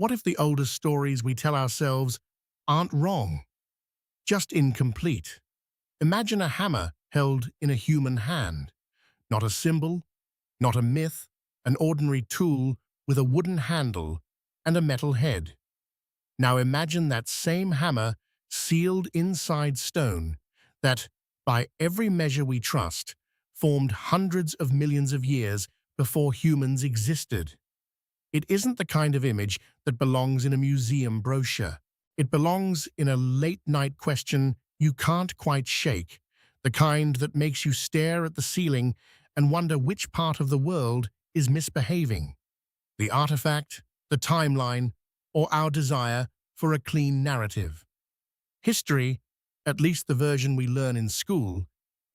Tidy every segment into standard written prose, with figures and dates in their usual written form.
What if the oldest stories we tell ourselves aren't wrong, just incomplete? Imagine a hammer held in a human hand, not a symbol, not a myth, an ordinary tool with a wooden handle and a metal head. Now imagine that same hammer sealed inside stone that, by every measure we trust, formed hundreds of millions of years before humans existed. It isn't the kind of image that belongs in a museum brochure. It belongs in a late-night question you can't quite shake, the kind that makes you stare at the ceiling and wonder which part of the world is misbehaving: the artifact, the timeline, or our desire for a clean narrative. History, at least the version we learn in school,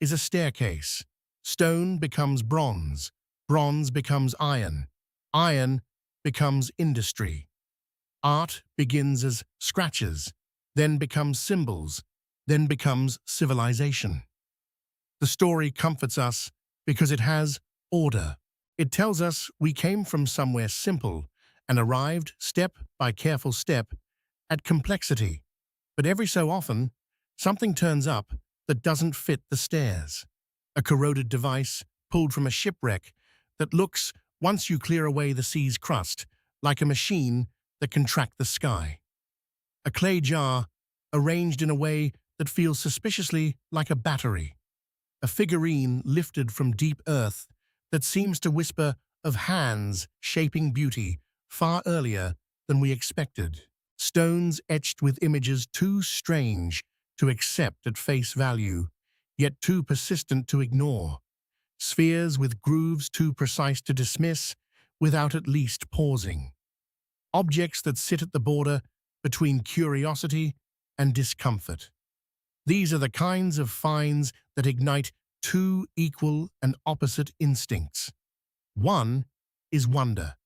is a staircase. Stone becomes bronze, bronze becomes iron, iron becomes industry. Art begins as scratches, then becomes symbols, then becomes civilization. The story comforts us because it has order. It tells us we came from somewhere simple and arrived step by careful step at complexity. But every so often, something turns up that doesn't fit the stairs. A corroded device pulled from a shipwreck that looks, once you clear away the sea's crust, like a machine that can track the sky. A clay jar arranged in a way that feels suspiciously like a battery. A figurine lifted from deep earth that seems to whisper of hands shaping beauty far earlier than we expected. Stones etched with images too strange to accept at face value, yet too persistent to ignore. Spheres with grooves too precise to dismiss without at least pausing. Objects that sit at the border between curiosity and discomfort. These are the kinds of finds that ignite two equal and opposite instincts. One is wonder,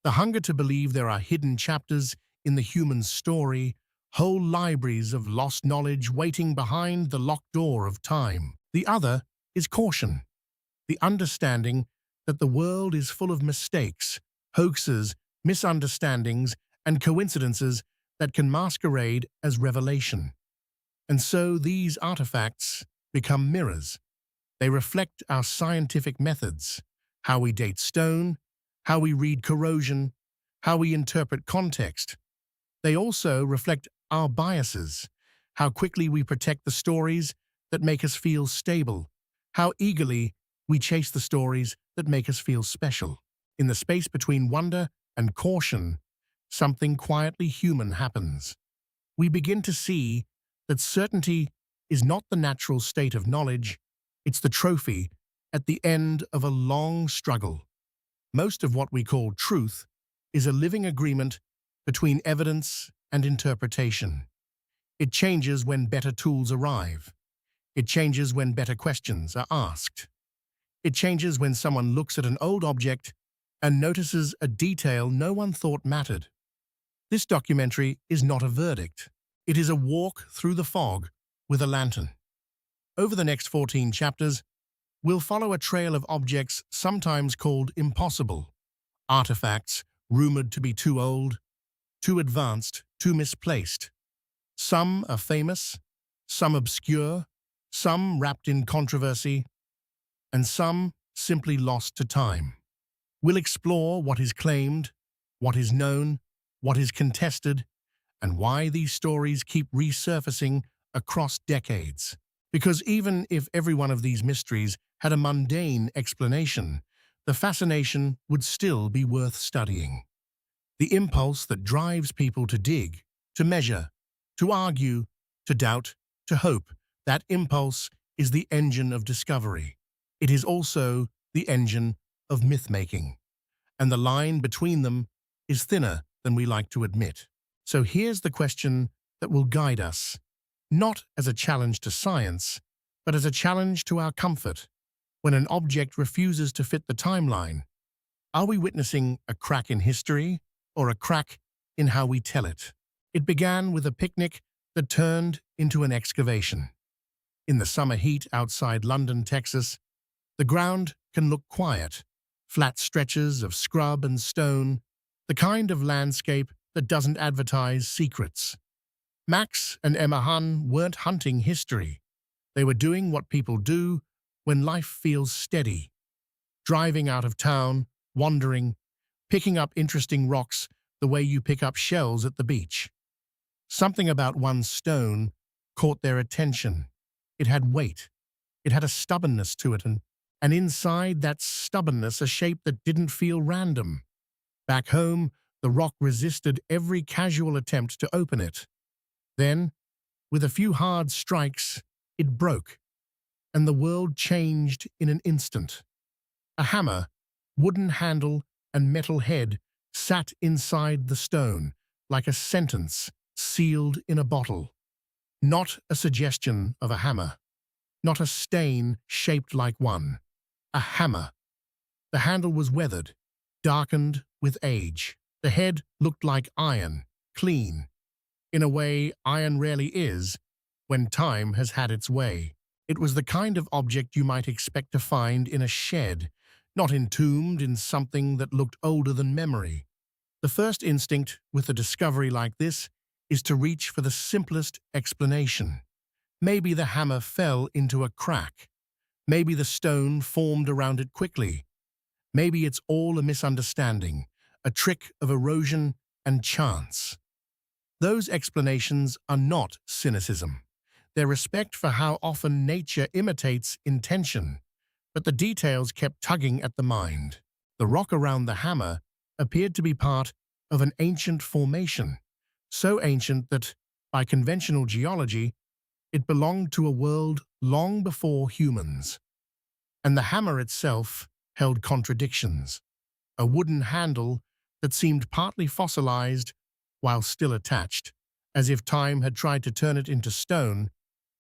the hunger to believe there are hidden chapters in the human story, whole libraries of lost knowledge waiting behind the locked door of time. The other is caution, the understanding that the world is full of mistakes, hoaxes, misunderstandings, and coincidences that can masquerade as revelation. And so these artifacts become mirrors. They reflect our scientific methods, how we date stone, how we read corrosion, how we interpret context. They also reflect our biases, how quickly we protect the stories that make us feel stable, how eagerly we chase the stories that make us feel special. In the space between wonder and caution, something quietly human happens. We begin to see that certainty is not the natural state of knowledge, it's the trophy at the end of a long struggle. Most of what we call truth is a living agreement between evidence and interpretation. It changes when better tools arrive. It changes when better questions are asked. It changes when someone looks at an old object and notices a detail no one thought mattered. This documentary is not a verdict. It is a walk through the fog with a lantern. Over the next 14 chapters, we'll follow a trail of objects sometimes called impossible, artifacts rumored to be too old, too advanced, too misplaced. Some are famous, some obscure, some wrapped in controversy, and some simply lost to time. We'll explore what is claimed, what is known, what is contested, and why these stories keep resurfacing across decades. Because even if every one of these mysteries had a mundane explanation, the fascination would still be worth studying. The impulse that drives people to dig, to measure, to argue, to doubt, to hope, that impulse is the engine of discovery. It is also the engine of myth-making, and the line between them is thinner than we like to admit. So here's the question that will guide us, not as a challenge to science, but as a challenge to our comfort. When an object refuses to fit the timeline, are we witnessing a crack in history or a crack in how we tell it? It began with a picnic that turned into an excavation. In the summer heat outside London, Texas, the ground can look quiet, flat stretches of scrub and stone, the kind of landscape that doesn't advertise secrets. Max and Emma Hun weren't hunting history. They were doing what people do when life feels steady. Driving out of town, wandering, picking up interesting rocks the way you pick up shells at the beach. Something about one stone caught their attention. It had weight. It had a stubbornness to it, and inside that stubbornness a shape that didn't feel random. Back home, the rock resisted every casual attempt to open it. Then, with a few hard strikes, it broke, and the world changed in an instant. A hammer, wooden handle, and metal head sat inside the stone, like a sentence sealed in a bottle. Not a suggestion of a hammer. Not a stain shaped like one. A hammer. The handle was weathered, darkened with age. The head looked like iron, clean. In a way, iron rarely is, when time has had its way. It was the kind of object you might expect to find in a shed, not entombed in something that looked older than memory. The first instinct with a discovery like this is to reach for the simplest explanation. Maybe the hammer fell into a crack. Maybe the stone formed around it quickly. Maybe it's all a misunderstanding, a trick of erosion and chance. Those explanations are not cynicism. They're respect for how often nature imitates intention, but the details kept tugging at the mind. The rock around the hammer appeared to be part of an ancient formation, so ancient that, by conventional geology, it belonged to a world long before humans. And the hammer itself held contradictions. A wooden handle that seemed partly fossilized while still attached, as if time had tried to turn it into stone,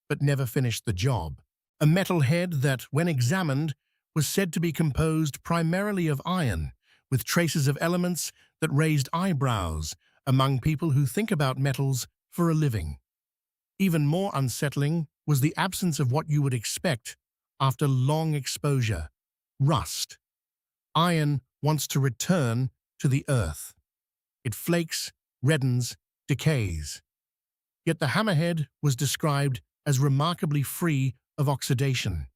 but never finished the job. A metal head that, when examined, was said to be composed primarily of iron, with traces of elements that raised eyebrows among people who think about metals for a living. Even more unsettling was the absence of what you would expect after long exposure: rust. Iron wants to return to the earth. It flakes, reddens, decays. Yet the hammerhead was described as remarkably free of oxidation,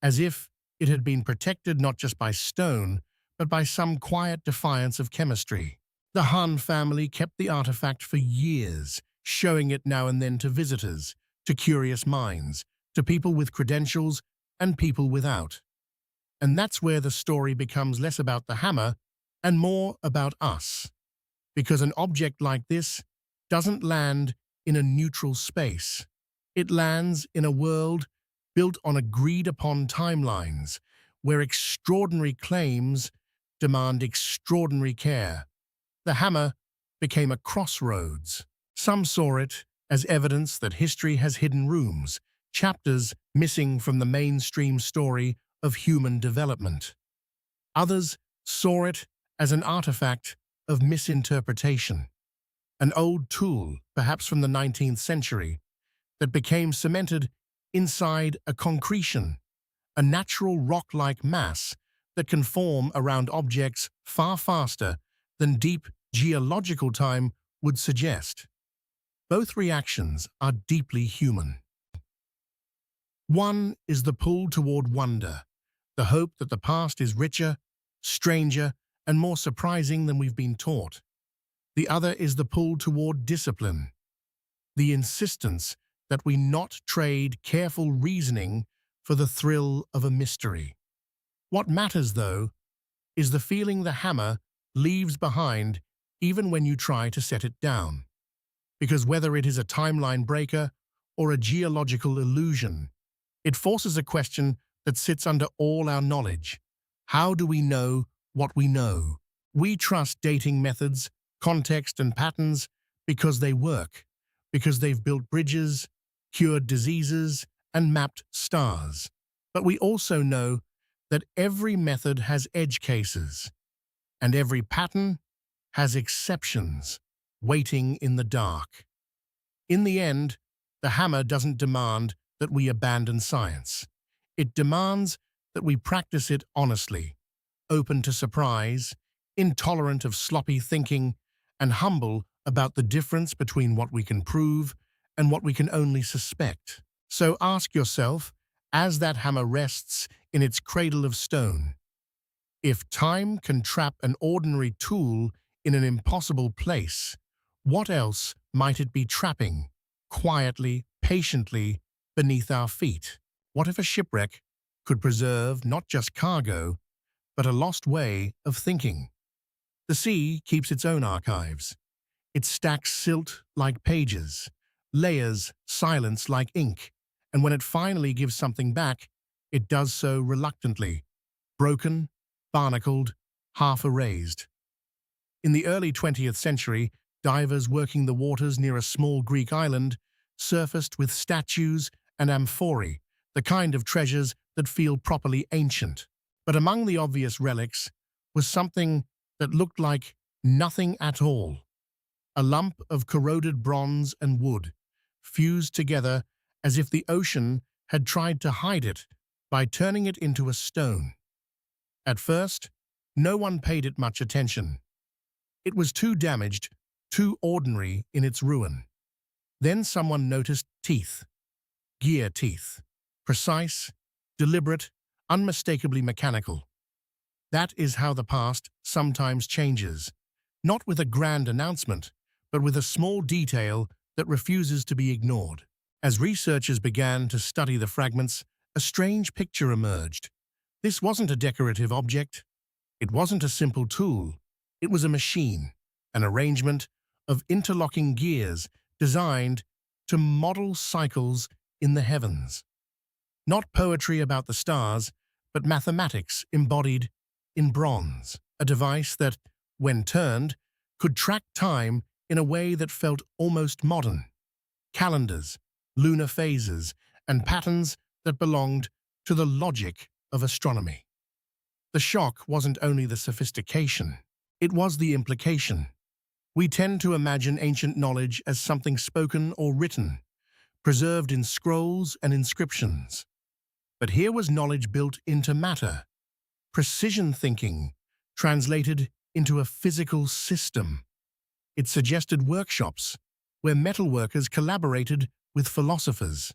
as if it had been protected not just by stone, but by some quiet defiance of chemistry. The Han family kept the artifact for years, showing it now and then to visitors, to curious minds, to people with credentials and people without. And that's where the story becomes less about the hammer and more about us. Because an object like this doesn't land in a neutral space. It lands in a world built on agreed-upon timelines, where extraordinary claims demand extraordinary care. The hammer became a crossroads. Some saw it as evidence that history has hidden rooms, chapters missing from the mainstream story of human development. Others saw it as an artifact of misinterpretation, an old tool, perhaps from the 19th century, that became cemented inside a concretion, a natural rock-like mass that can form around objects far faster than deep geological time would suggest. Both reactions are deeply human. One is the pull toward wonder, the hope that the past is richer, stranger, and more surprising than we've been taught. The other is the pull toward discipline, the insistence that we not trade careful reasoning for the thrill of a mystery. What matters, though, is the feeling the hammer leaves behind even when you try to set it down. Because whether it is a timeline breaker or a geological illusion, it forces a question that sits under all our knowledge. How do we know what we know? We trust dating methods, context, and patterns because they work, because they've built bridges, cured diseases, and mapped stars. But we also know that every method has edge cases, and every pattern has exceptions waiting in the dark. In the end, the hammer doesn't demand that we abandon science. It demands that we practice it honestly, open to surprise, intolerant of sloppy thinking, and humble about the difference between what we can prove and what we can only suspect. So ask yourself, as that hammer rests in its cradle of stone, if time can trap an ordinary tool in an impossible place, what else might it be trapping, quietly, patiently, beneath our feet? What if a shipwreck could preserve not just cargo, but a lost way of thinking? The sea keeps its own archives. It stacks silt like pages, layers silence like ink, and when it finally gives something back, it does so reluctantly, broken, barnacled, half erased. In the early 20th century, divers working the waters near a small Greek island surfaced with statues and amphorae, the kind of treasures that feel properly ancient. But among the obvious relics was something that looked like nothing at all. A lump of corroded bronze and wood, fused together as if the ocean had tried to hide it by turning it into a stone. At first, no one paid it much attention. It was too damaged, too ordinary in its ruin. Then someone noticed teeth, gear teeth, precise, deliberate, unmistakably mechanical. That is how the past sometimes changes, not with a grand announcement, but with a small detail that refuses to be ignored. As researchers began to study the fragments, a strange picture emerged. This wasn't a decorative object. It wasn't a simple tool. It was a machine, an arrangement of interlocking gears designed to model cycles in the heavens. Not poetry about the stars, but mathematics embodied in bronze, a device that, when turned, could track time in a way that felt almost modern. Calendars, lunar phases, and patterns that belonged to the logic of astronomy. The shock wasn't only the sophistication, it was the implication. We tend to imagine ancient knowledge as something spoken or written, preserved in scrolls and inscriptions. But here was knowledge built into matter, precision thinking, translated into a physical system. It suggested workshops where metalworkers collaborated with philosophers.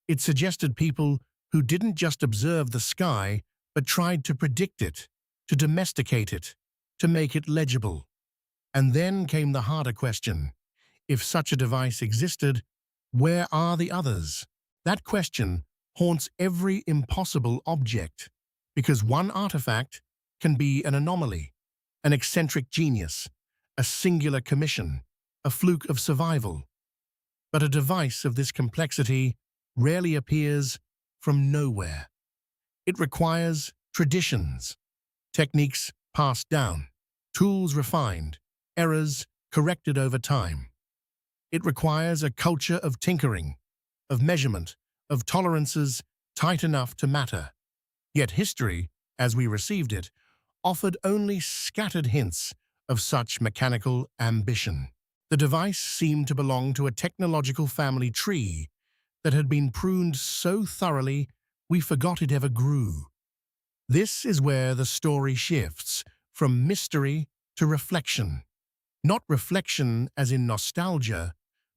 It suggested people who didn't just observe the sky, but tried to predict it, to domesticate it, to make it legible. And then came the harder question. If such a device existed, where are the others? That question haunts every impossible object, because one artifact can be an anomaly, an eccentric genius, a singular commission, a fluke of survival. But a device of this complexity rarely appears from nowhere. It requires traditions, techniques passed down, tools refined, errors corrected over time. It requires a culture of tinkering, of measurement, of tolerances tight enough to matter. Yet history, as we received it, offered only scattered hints of such mechanical ambition. The device seemed to belong to a technological family tree that had been pruned so thoroughly we forgot it ever grew. This is where the story shifts from mystery to reflection. Not reflection as in nostalgia,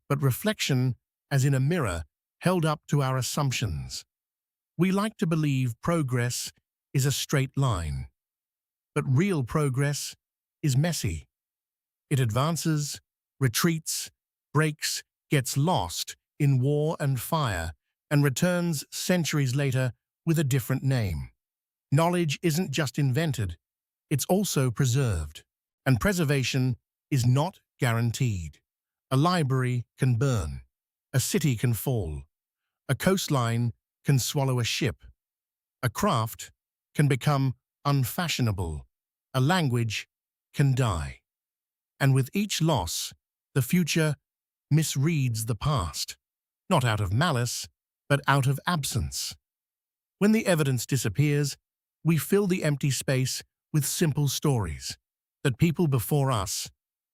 but reflection as in a mirror held up to our assumptions. We like to believe progress is a straight line, but real progress is messy. It advances, retreats, breaks, gets lost in war and fire, and returns centuries later with a different name. Knowledge isn't just invented, it's also preserved. And preservation is not guaranteed. A library can burn, a city can fall, a coastline can swallow a ship, a craft can become unfashionable, a language can die. And with each loss, the future misreads the past, not out of malice, but out of absence. When the evidence disappears, we fill the empty space with simple stories that people before us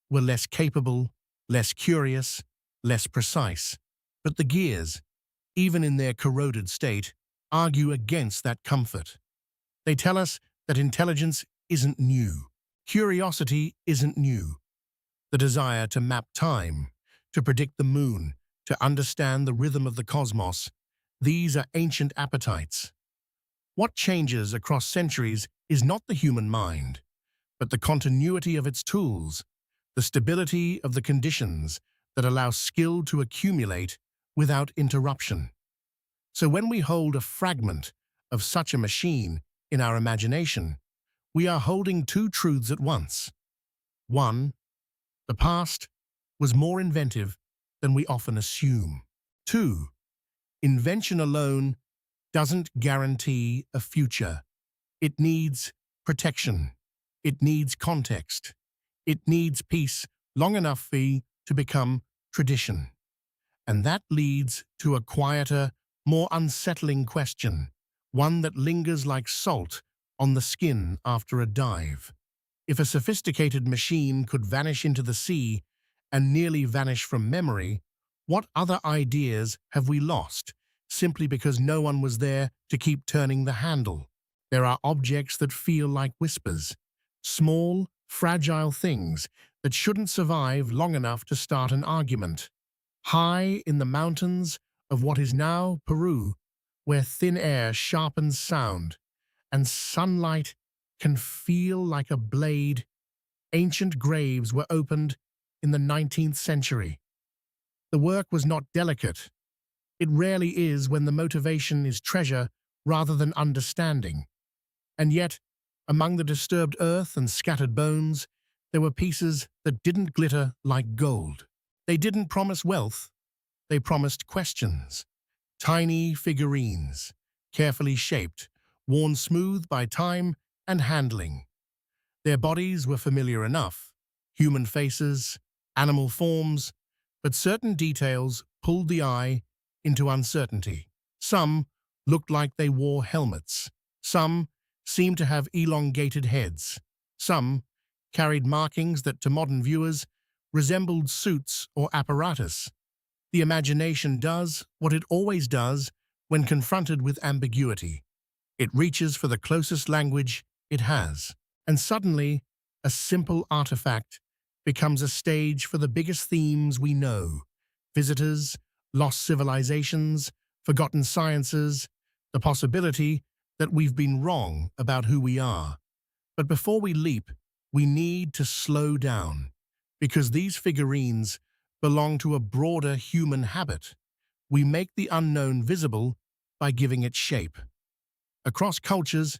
were less capable, less curious, less precise. But the gears, even in their corroded state, argue against that comfort. They tell us that intelligence isn't new, curiosity isn't new, the desire to map time, to predict the moon, to understand the rhythm of the cosmos. These are ancient appetites. What changes across centuries is not the human mind, but the continuity of its tools, the stability of the conditions that allow skill to accumulate without interruption. So when we hold a fragment of such a machine in our imagination, we are holding two truths at once. One, the past was more inventive than we often assume. Two, invention alone doesn't guarantee a future. It needs protection. It needs context. It needs peace long enough for it to become tradition. And that leads to a quieter, more unsettling question, one that lingers like salt on the skin after a dive. If a sophisticated machine could vanish into the sea and nearly vanish from memory, what other ideas have we lost simply because no one was there to keep turning the handle? There are objects that feel like whispers, small, fragile things that shouldn't survive long enough to start an argument. High in the mountains of what is now Peru, where thin air sharpens sound and sunlight can feel like a blade, ancient graves were opened in the 19th century. The work was not delicate. It rarely is when the motivation is treasure rather than understanding. And yet, among the disturbed earth and scattered bones, there were pieces that didn't glitter like gold. They didn't promise wealth, they promised questions. Tiny figurines, carefully shaped, worn smooth by time and handling. Their bodies were familiar enough, human faces, animal forms, but certain details pulled the eye into uncertainty. Some looked like they wore helmets. Some seemed to have elongated heads. Some carried markings that to modern viewers resembled suits or apparatus. The imagination does what it always does when confronted with ambiguity. It reaches for the closest language it has, and suddenly, a simple artifact becomes a stage for the biggest themes we know: visitors, lost civilizations, forgotten sciences, the possibility that we've been wrong about who we are. But before we leap, we need to slow down, because these figurines belong to a broader human habit. We make the unknown visible by giving it shape. Across cultures,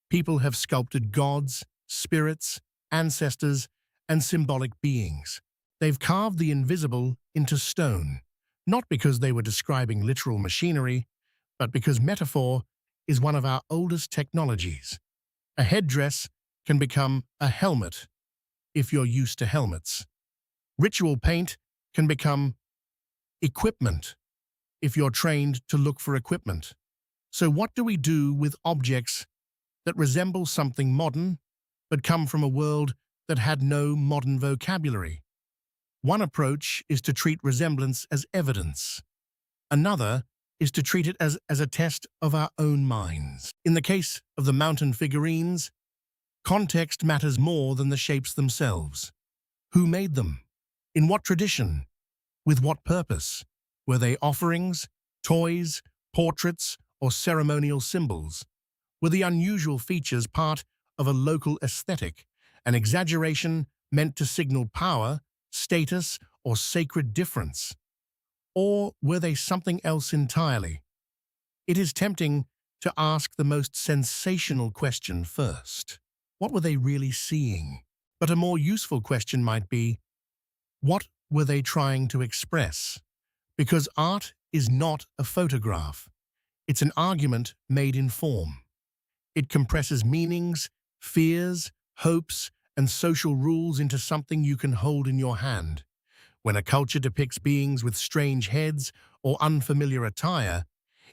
people have sculpted gods, spirits, ancestors, and symbolic beings. They've carved the invisible into stone, not because they were describing literal machinery, but because metaphor is one of our oldest technologies. A headdress can become a helmet if you're used to helmets. Ritual paint can become equipment if you're trained to look for equipment. So what do we do with objects that resemble something modern but come from a world that had no modern vocabulary? One approach is to treat resemblance as evidence. Another is to treat it as a test of our own minds. In the case of the mountain figurines, context matters more than the shapes themselves. Who made them? In what tradition? With what purpose? Were they offerings, toys, portraits, or ceremonial symbols? Were the unusual features part of a local aesthetic, an exaggeration meant to signal power, status, or sacred difference? Or were they something else entirely? It is tempting to ask the most sensational question first. What were they really seeing? But a more useful question might be, what were they trying to express? Because art is not a photograph. It's an argument made in form. It compresses meanings, fears, hopes, and social rules into something you can hold in your hand. When a culture depicts beings with strange heads or unfamiliar attire,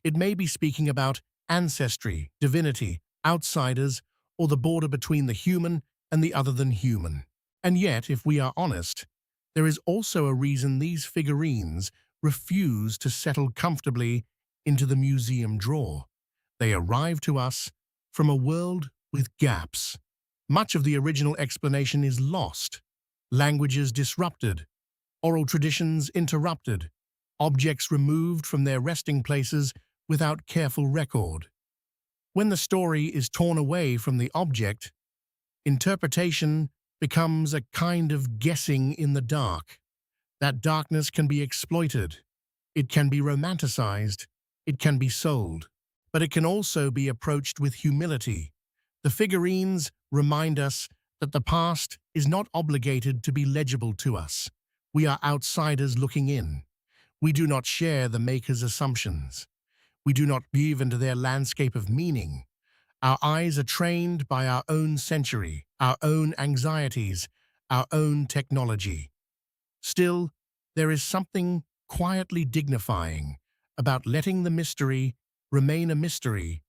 it may be speaking about ancestry, divinity, outsiders, or the border between the human and the other than human. And yet, if we are honest, there is also a reason these figurines refuse to settle comfortably into the museum drawer. They arrive to us from a world with gaps. Much of the original explanation is lost. languages disrupted, oral traditions interrupted, objects removed from their resting places without careful record. When the story is torn away from the object, interpretation becomes a kind of guessing in the dark. That darkness can be exploited. It can be romanticized. It can be sold. But it can also be approached with humility. The figurines remind us that the past is not obligated to be legible to us. We are outsiders looking in. We do not share the maker's assumptions. We do not weave into their landscape of meaning. Our eyes are trained by our own century, our own anxieties, our own technology. Still, there is something quietly dignifying about letting the mystery remain a mystery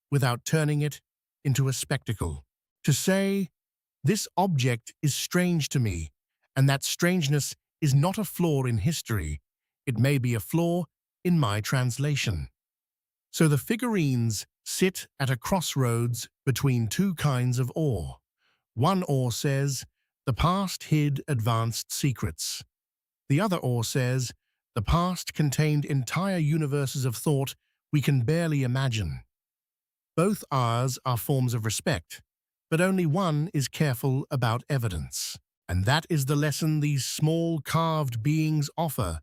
without turning it into a spectacle. To say, this object is strange to me, and that strangeness is not a flaw in history, it may be a flaw in my translation. So the figurines sit at a crossroads between two kinds of awe. One awe says, the past hid advanced secrets. The other awe says, the past contained entire universes of thought we can barely imagine. Both R's are forms of respect, but only one is careful about evidence. And that is the lesson these small carved beings offer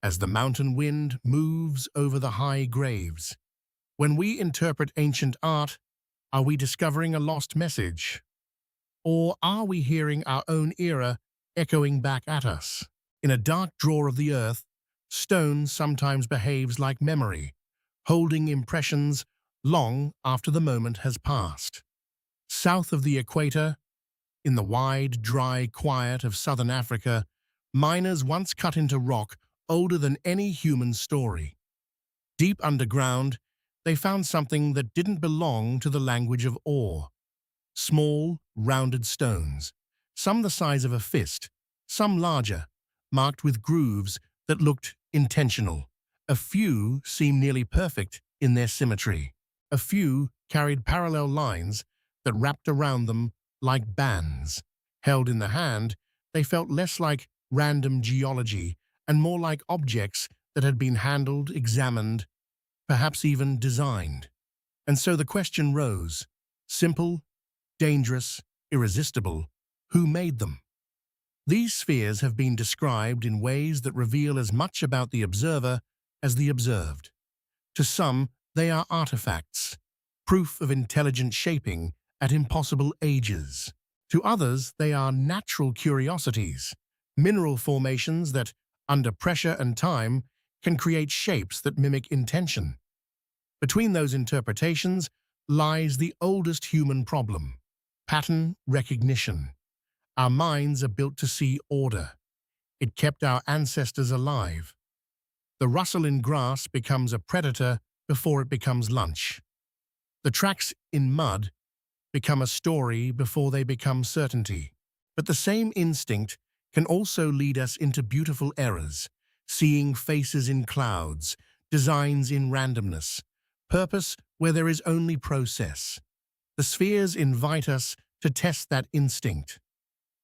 as the mountain wind moves over the high graves. When we interpret ancient art, are we discovering a lost message? Or are we hearing our own era echoing back at us? In a dark drawer of the earth, stone sometimes behaves like memory, holding impressions long after the moment has passed. South of the equator, in the wide, dry quiet of southern Africa, miners once cut into rock older than any human story. Deep underground, they found something that didn't belong to the language of ore. Small, rounded stones, some the size of a fist, some larger, marked with grooves that looked intentional. A few seemed nearly perfect in their symmetry. A few carried parallel lines that wrapped around them like bands. Held in the hand, they felt less like random geology and more like objects that had been handled, examined, perhaps even designed. And so the question rose, simple, dangerous, irresistible, who made them? These spheres have been described in ways that reveal as much about the observer as the observed. To some, they are artifacts, proof of intelligent shaping at impossible ages. To others, they are natural curiosities, mineral formations that, under pressure and time, can create shapes that mimic intention. Between those interpretations lies the oldest human problem, pattern recognition. Our minds are built to see order. It kept our ancestors alive. The rustle in grass becomes a predator before it becomes lunch. The tracks in mud become a story before they become certainty. But the same instinct can also lead us into beautiful errors, seeing faces in clouds, designs in randomness, purpose where there is only process. The spheres invite us to test that instinct.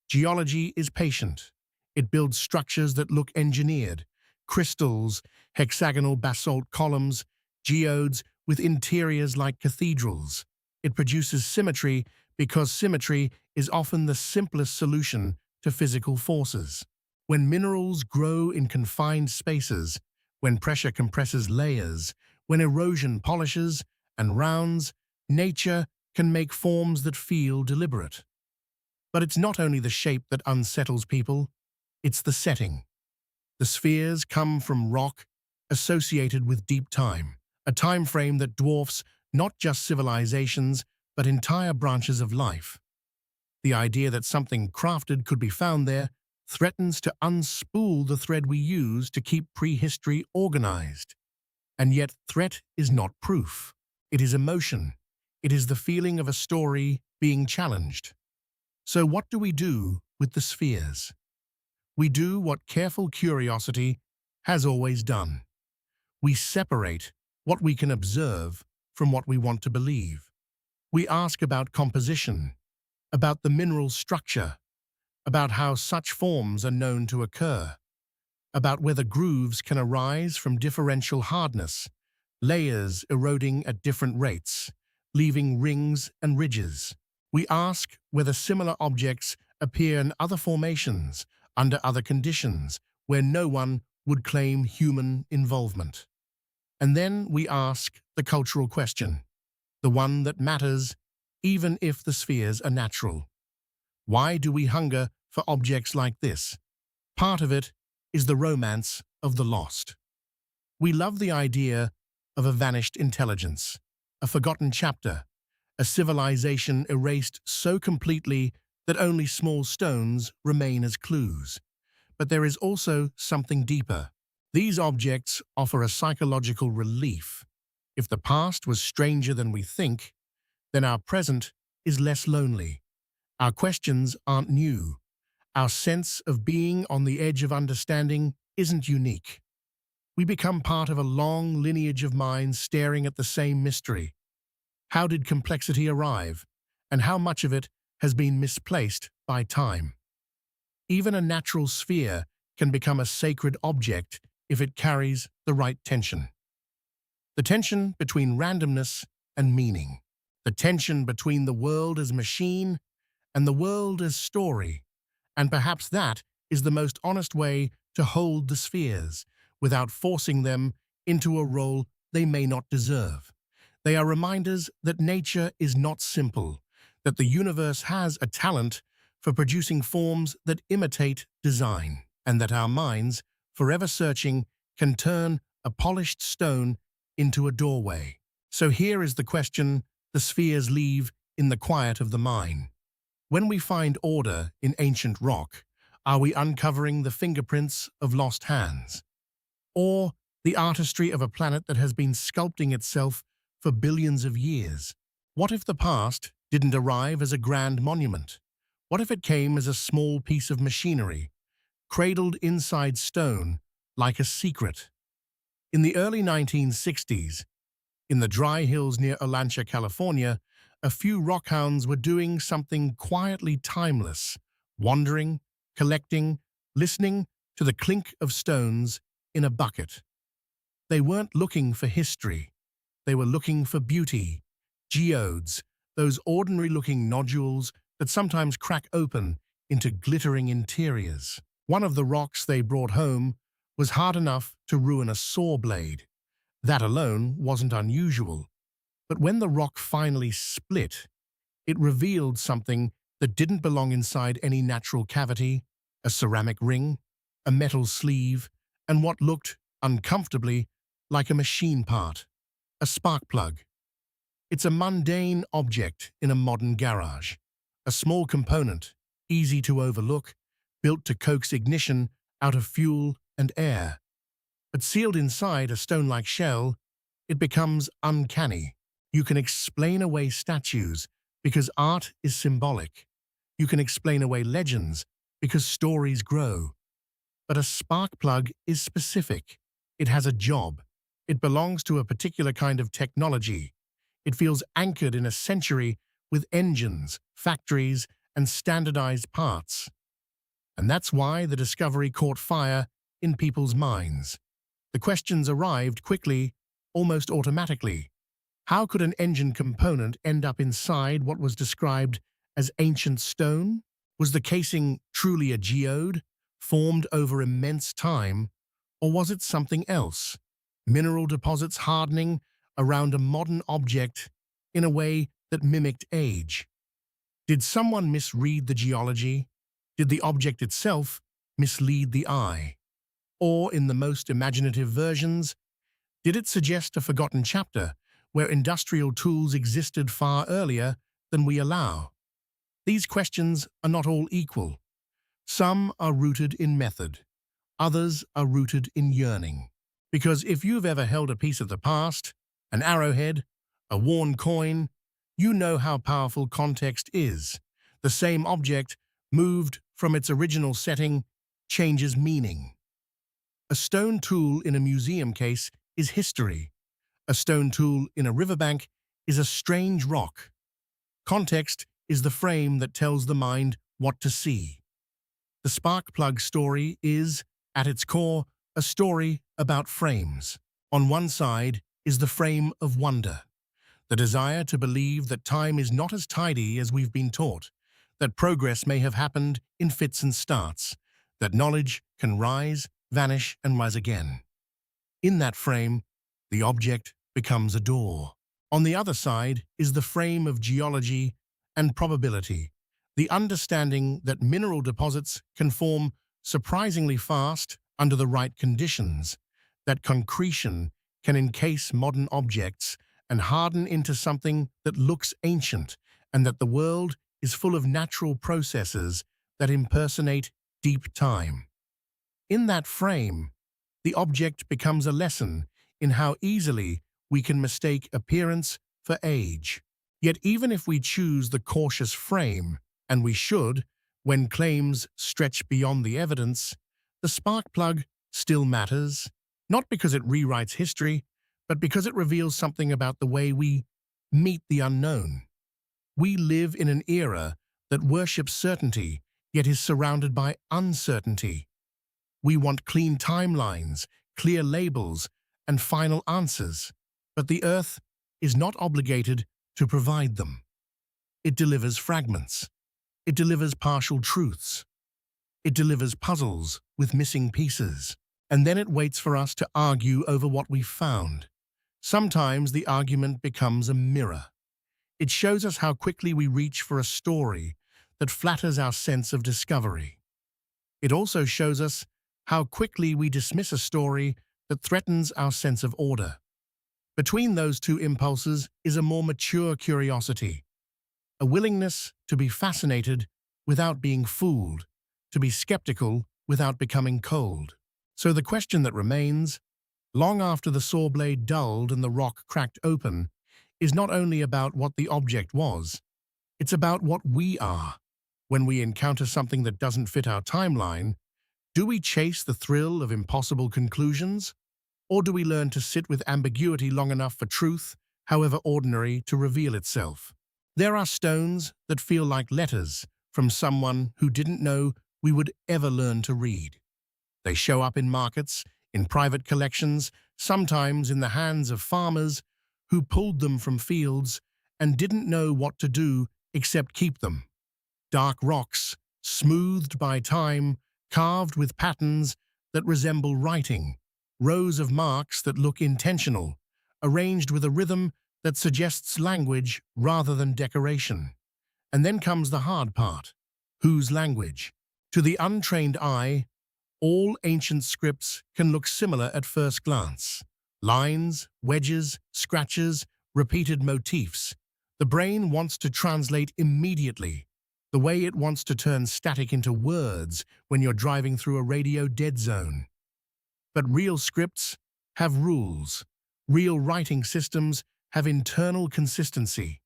Geology is patient. It builds structures that look engineered, crystals, hexagonal basalt columns, geodes with interiors like cathedrals. It produces symmetry because symmetry is often the simplest solution to physical forces. When minerals grow in confined spaces, when pressure compresses layers, when erosion polishes and rounds, nature can make forms that feel deliberate. But it's not only the shape that unsettles people, it's the setting. The spheres come from rock associated with deep time, a time frame that dwarfs not just civilizations, but entire branches of life. The idea that something crafted could be found there threatens to unspool the thread we use to keep prehistory organized. And yet threat is not proof. It is emotion. It is the feeling of a story being challenged. So what do we do with the spheres? We do what careful curiosity has always done. We separate what we can observe from what we want to believe. We ask about composition, about the mineral structure, about how such forms are known to occur, about whether grooves can arise from differential hardness, layers eroding at different rates, leaving rings and ridges. We ask whether similar objects appear in other formations, under other conditions, where no one would claim human involvement. And then we ask the cultural question, the one that matters even if the spheres are natural. Why do we hunger for objects like this? Part of it is the romance of the lost. We love the idea of a vanished intelligence, a forgotten chapter, a civilization erased so completely that only small stones remain as clues. But there is also something deeper. These objects offer a psychological relief. If the past was stranger than we think, then our present is less lonely. Our questions aren't new. Our sense of being on the edge of understanding isn't unique. We become part of a long lineage of minds staring at the same mystery. How did complexity arrive, and how much of it has been misplaced by time? Even a natural sphere can become a sacred object if it carries the right tension. The tension between randomness and meaning. The tension between the world as machine and the world as story. And perhaps that is the most honest way to hold the spheres, without forcing them into a role they may not deserve. They are reminders that nature is not simple, that the universe has a talent for producing forms that imitate design, and that our minds, forever searching, can turn a polished stone into a doorway. So here is the question the spheres leave in the quiet of the mind. When we find order in ancient rock, are we uncovering the fingerprints of lost hands? Or the artistry of a planet that has been sculpting itself for billions of years? What if the past didn't arrive as a grand monument? What if it came as a small piece of machinery, cradled inside stone like a secret? In the early 1960s, in the dry hills near Olancha, California, a few rockhounds were doing something quietly timeless, wandering, collecting, listening to the clink of stones in a bucket. They weren't looking for history. They were looking for beauty, geodes, those ordinary-looking nodules that sometimes crack open into glittering interiors. One of the rocks they brought home was hard enough to ruin a saw blade. That alone wasn't unusual. But when the rock finally split, it revealed something that didn't belong inside any natural cavity: a ceramic ring, a metal sleeve, and what looked uncomfortably like a machine part, a spark plug. It's a mundane object in a modern garage, a small component, easy to overlook, built to coax ignition out of fuel and air. But sealed inside a stone-like shell, it becomes uncanny. You can explain away statues because art is symbolic. You can explain away legends because stories grow. But a spark plug is specific. It has a job. It belongs to a particular kind of technology. It feels anchored in a century with engines, factories, and standardized parts. And that's why the discovery caught fire in people's minds. The questions arrived quickly, almost automatically. How could an engine component end up inside what was described as ancient stone? Was the casing truly a geode, formed over immense time, or was it something else? Mineral deposits hardening around a modern object in a way that mimicked age. Did someone misread the geology? Did the object itself mislead the eye? Or, in the most imaginative versions, did it suggest a forgotten chapter where industrial tools existed far earlier than we allow? These questions are not all equal. Some are rooted in method. Others are rooted in yearning. Because if you've ever held a piece of the past, an arrowhead, a worn coin, you know how powerful context is. The same object, moved from its original setting, changes meaning. A stone tool in a museum case is history. A stone tool in a riverbank is a strange rock. Context is the frame that tells the mind what to see. The spark plug story is, at its core, a story about frames. On one side is the frame of wonder, the desire to believe that time is not as tidy as we've been taught, that progress may have happened in fits and starts, that knowledge can rise, vanish, and rise again. In that frame, the object becomes a door. On the other side is the frame of geology and probability, the understanding that mineral deposits can form surprisingly fast under the right conditions, that concretion can encase modern objects and harden into something that looks ancient, and that the world is full of natural processes that impersonate deep time. In that frame, the object becomes a lesson in how easily we can mistake appearance for age. Yet even if we choose the cautious frame, and we should, when claims stretch beyond the evidence, the spark plug still matters, not because it rewrites history, but because it reveals something about the way we meet the unknown. We live in an era that worships certainty, yet is surrounded by uncertainty. We want clean timelines, clear labels, and final answers, but the Earth is not obligated to provide them. It delivers fragments. It delivers partial truths. It delivers puzzles with missing pieces. And then it waits for us to argue over what we've found. Sometimes the argument becomes a mirror. It shows us how quickly we reach for a story that flatters our sense of discovery. It also shows us how quickly we dismiss a story that threatens our sense of order. Between those two impulses is a more mature curiosity, a willingness to be fascinated without being fooled, to be skeptical without becoming cold. So the question that remains, long after the saw blade dulled and the rock cracked open, is not only about what the object was, it's about what we are. When we encounter something that doesn't fit our timeline, do we chase the thrill of impossible conclusions? Or do we learn to sit with ambiguity long enough for truth, however ordinary, to reveal itself? There are stones that feel like letters from someone who didn't know we would ever learn to read. They show up in markets, in private collections, sometimes in the hands of farmers who pulled them from fields and didn't know what to do except keep them. Dark rocks, smoothed by time, carved with patterns that resemble writing, rows of marks that look intentional, arranged with a rhythm that suggests language rather than decoration. And then comes the hard part. Whose language? To the untrained eye, all ancient scripts can look similar at first glance. Lines, wedges, scratches, repeated motifs. The brain wants to translate immediately, the way it wants to turn static into words when you're driving through a radio dead zone. But real scripts have rules. Real writing systems have internal consistency.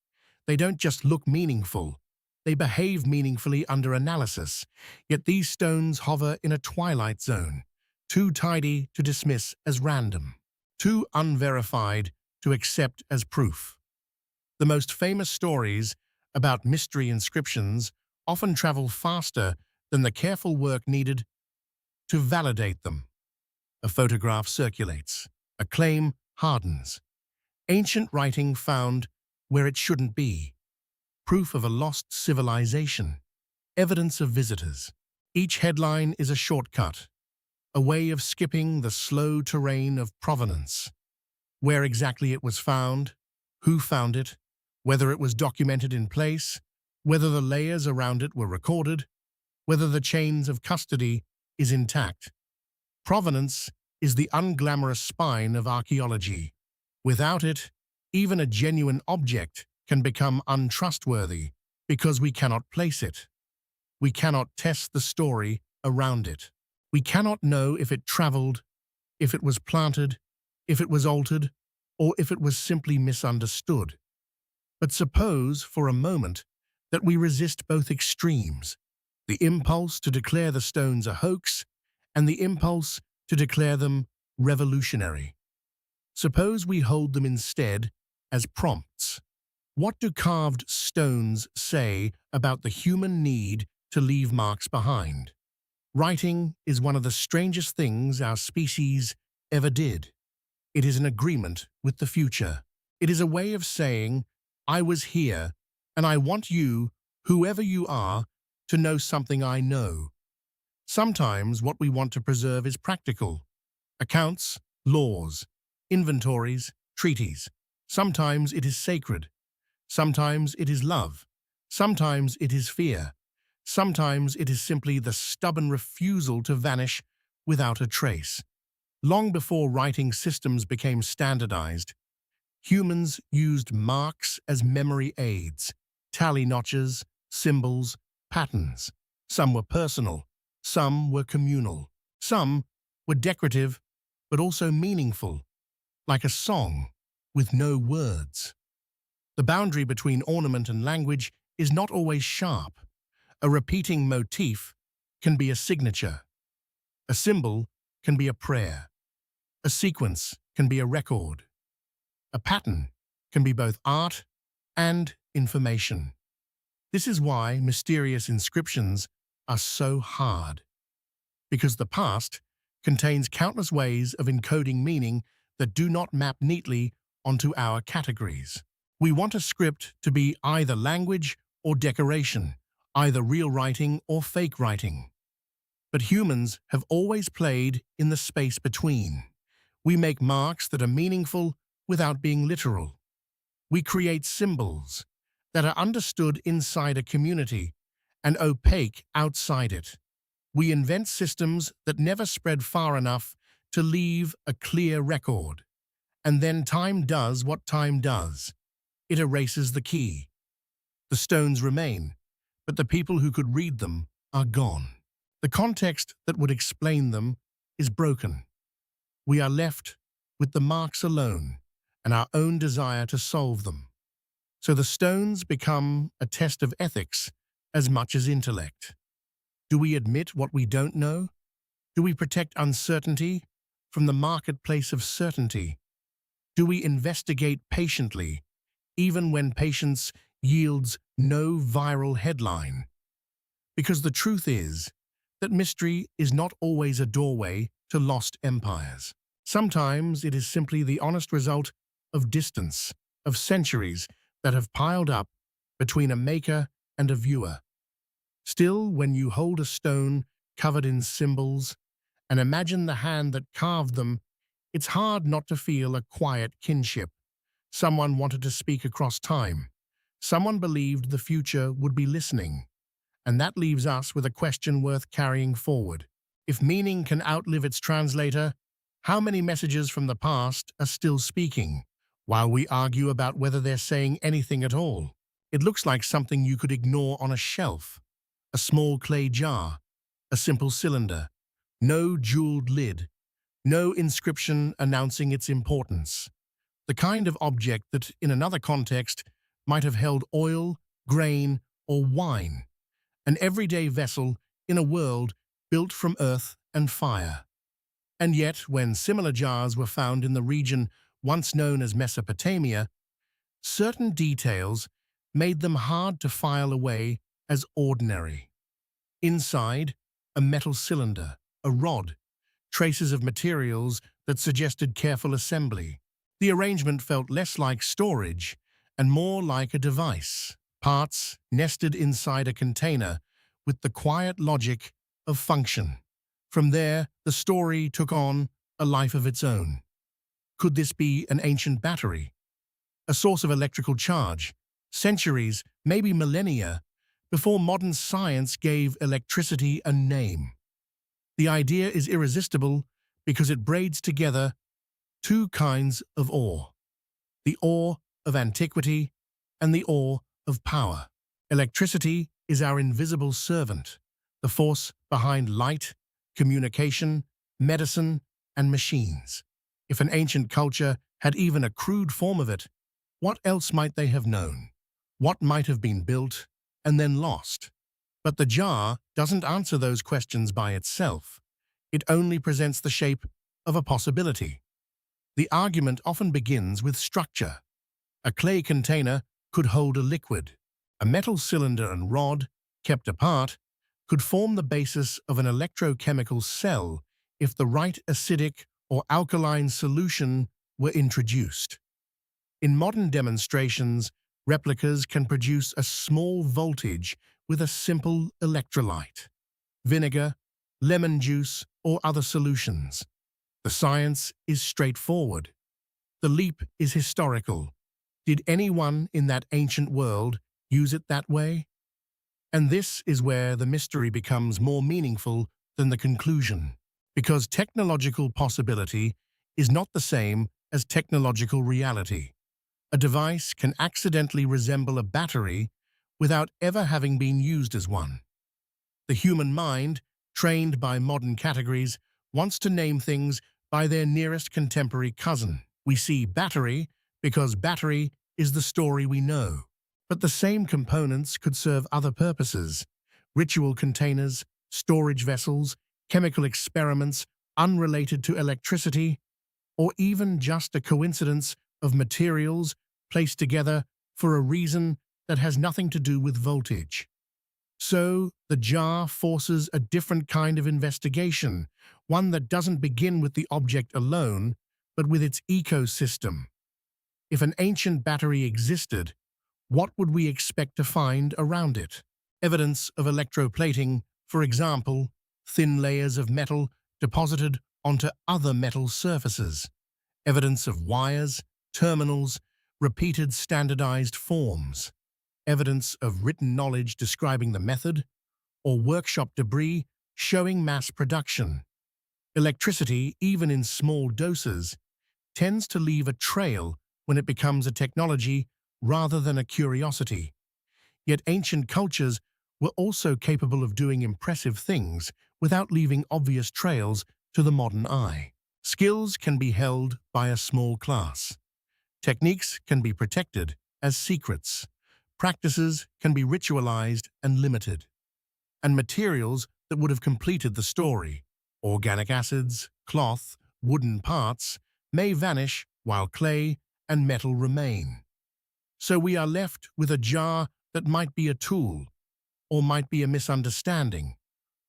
They don't just look meaningful. They behave meaningfully under analysis. Yet these stones hover in a twilight zone, too tidy to dismiss as random, too unverified to accept as proof. The most famous stories about mystery inscriptions often travel faster than the careful work needed to validate them. A photograph circulates. A claim hardens. Ancient writing found where it shouldn't be. Proof of a lost civilization. Evidence of visitors. Each headline is a shortcut, a way of skipping the slow terrain of provenance. Where exactly it was found, who found it, whether it was documented in place, whether the layers around it were recorded, whether the chains of custody is intact. Provenance is the unglamorous spine of archaeology. Without it, even a genuine object can become untrustworthy because we cannot place it. We cannot test the story around it. We cannot know if it traveled, if it was planted, if it was altered, or if it was simply misunderstood. But suppose, for a moment, that we resist both extremes, the impulse to declare the stones a hoax and the impulse to declare them revolutionary. Suppose we hold them instead as prompts. What do carved stones say about the human need to leave marks behind? Writing is one of the strangest things our species ever did. It is an agreement with the future. It is a way of saying, I was here, and I want you, whoever you are, to know something I know. Sometimes what we want to preserve is practical. Accounts, laws, inventories, treaties. Sometimes it is sacred. Sometimes it is love. Sometimes it is fear. Sometimes it is simply the stubborn refusal to vanish without a trace. Long before writing systems became standardized, humans used marks as memory aids, tally notches, symbols, patterns. Some were personal, some were communal, some were decorative but also meaningful, like a song with no words. The boundary between ornament and language is not always sharp. A repeating motif can be a signature. A symbol can be a prayer. A sequence can be a record. A pattern can be both art and information. This is why mysterious inscriptions are so hard, because the past contains countless ways of encoding meaning that do not map neatly onto our categories. We want a script to be either language or decoration, either real writing or fake writing. But humans have always played in the space between. We make marks that are meaningful without being literal. We create symbols that are understood inside a community and opaque outside it. We invent systems that never spread far enough to leave a clear record. And then time does what time does. It erases the key. The stones remain, but the people who could read them are gone. The context that would explain them is broken. We are left with the marks alone and our own desire to solve them. So the stones become a test of ethics as much as intellect. Do we admit what we don't know? Do we protect uncertainty from the marketplace of certainty? Do we investigate patiently, even when patience yields no viral headline? Because the truth is that mystery is not always a doorway to lost empires. Sometimes it is simply the honest result of distance, of centuries that have piled up between a maker and a viewer. Still, when you hold a stone covered in symbols and imagine the hand that carved them, it's hard not to feel a quiet kinship. Someone wanted to speak across time. Someone believed the future would be listening. And that leaves us with a question worth carrying forward. If meaning can outlive its translator, how many messages from the past are still speaking, while we argue about whether they're saying anything at all? It looks like something you could ignore on a shelf. A small clay jar, a simple cylinder, no jeweled lid, no inscription announcing its importance. The kind of object that, in another context, might have held oil, grain, or wine. An everyday vessel in a world built from earth and fire. And yet, when similar jars were found in the region once known as Mesopotamia, certain details made them hard to file away as ordinary. Inside, a metal cylinder, a rod, traces of materials that suggested careful assembly. The arrangement felt less like storage and more like a device, parts nested inside a container with the quiet logic of function. From there, the story took on a life of its own. Could this be an ancient battery? A source of electrical charge, centuries, maybe millennia, before modern science gave electricity a name. The idea is irresistible because it braids together two kinds of awe: the awe of antiquity and the awe of power. Electricity is our invisible servant, the force behind light, communication, medicine, and machines. If an ancient culture had even a crude form of it, what else might they have known? What might have been built and then lost? But the jar doesn't answer those questions by itself. It only presents the shape of a possibility. The argument often begins with structure. A clay container could hold a liquid. A metal cylinder and rod, kept apart, could form the basis of an electrochemical cell if the right acidic or alkaline solution were introduced. In modern demonstrations, replicas can produce a small voltage with a simple electrolyte, vinegar, lemon juice, or other solutions. The science is straightforward. The leap is historical. Did anyone in that ancient world use it that way? And this is where the mystery becomes more meaningful than the conclusion, because technological possibility is not the same as technological reality. A device can accidentally resemble a battery without ever having been used as one. The human mind, trained by modern categories, wants to name things by their nearest contemporary cousin. We see battery because battery is the story we know. But the same components could serve other purposes: ritual containers, storage vessels, chemical experiments unrelated to electricity, or even just a coincidence of materials placed together for a reason that has nothing to do with voltage. So, the jar forces a different kind of investigation, one that doesn't begin with the object alone, but with its ecosystem. If an ancient battery existed, what would we expect to find around it? Evidence of electroplating, for example, thin layers of metal deposited onto other metal surfaces. Evidence of wires, terminals, repeated standardized forms. Evidence of written knowledge describing the method, or workshop debris showing mass production. Electricity, even in small doses, tends to leave a trail when it becomes a technology rather than a curiosity. Yet ancient cultures were also capable of doing impressive things without leaving obvious trails to the modern eye. Skills can be held by a small class. Techniques can be protected as secrets. Practices can be ritualized and limited. And materials that would have completed the story, organic acids, cloth, wooden parts, may vanish while clay and metal remain. So we are left with a jar that might be a tool, or might be a misunderstanding,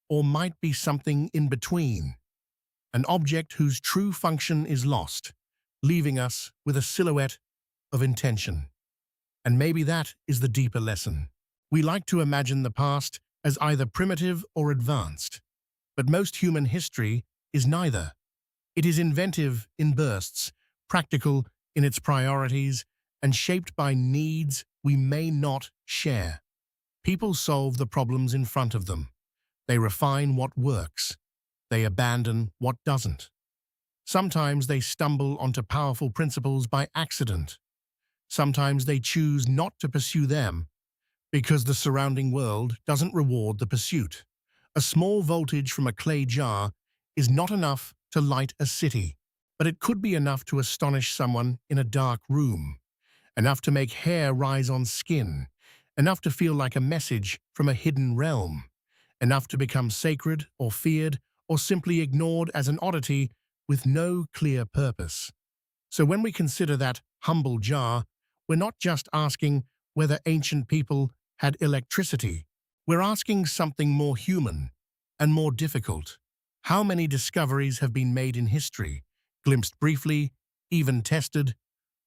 or might be something in between. An object whose true function is lost, leaving us with a silhouette of intention. And maybe that is the deeper lesson. We like to imagine the past as either primitive or advanced, but most human history is neither. It is inventive in bursts, practical in its priorities, and shaped by needs we may not share. People solve the problems in front of them. They refine what works. They abandon what doesn't. Sometimes they stumble onto powerful principles by accident. Sometimes they choose not to pursue them because the surrounding world doesn't reward the pursuit. A small voltage from a clay jar is not enough to light a city, but it could be enough to astonish someone in a dark room, enough to make hair rise on skin, enough to feel like a message from a hidden realm, enough to become sacred or feared or simply ignored as an oddity with no clear purpose. So when we consider that humble jar, we're not just asking whether ancient people had electricity. We're asking something more human and more difficult. How many discoveries have been made in history, glimpsed briefly, even tested,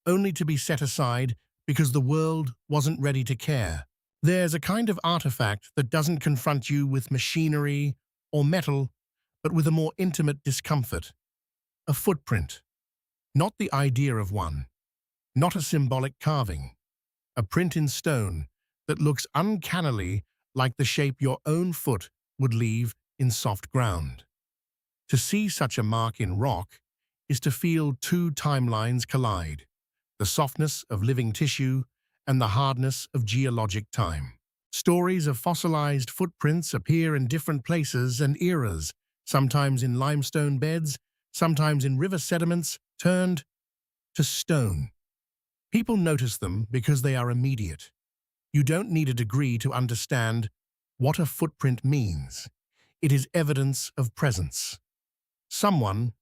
only to be set aside because the world wasn't ready to care? There's a kind of artifact that doesn't confront you with machinery or metal, but with a more intimate discomfort. A footprint. Not the idea of one. Not a symbolic carving. A print in stone that looks uncannily like the shape your own foot would leave in soft ground. To see such a mark in rock is to feel two timelines collide, the softness of living tissue and the hardness of geologic time. Stories of fossilized footprints appear in different places and eras, sometimes in limestone beds, sometimes in river sediments turned to stone. People notice them because they are immediate. You don't need a degree to understand what a footprint means. It is evidence of presence. Someone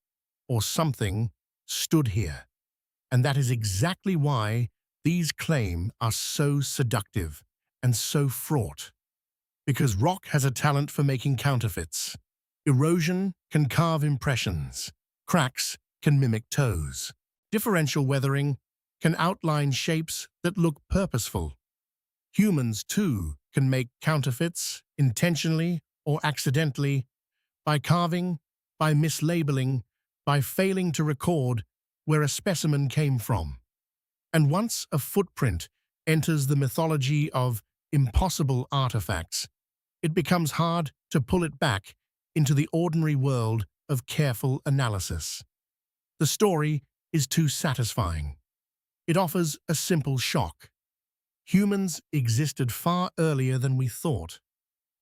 or something stood here. And that is exactly why these claims are so seductive and so fraught. Because rock has a talent for making counterfeits. Erosion can carve impressions. Cracks can mimic toes. Differential weathering can outline shapes that look purposeful. Humans, too, can make counterfeits intentionally or accidentally by carving, by mislabeling, by failing to record where a specimen came from. And once a footprint enters the mythology of impossible artifacts, it becomes hard to pull it back into the ordinary world of careful analysis. The story is too satisfying. It offers a simple shock. Humans existed far earlier than we thought.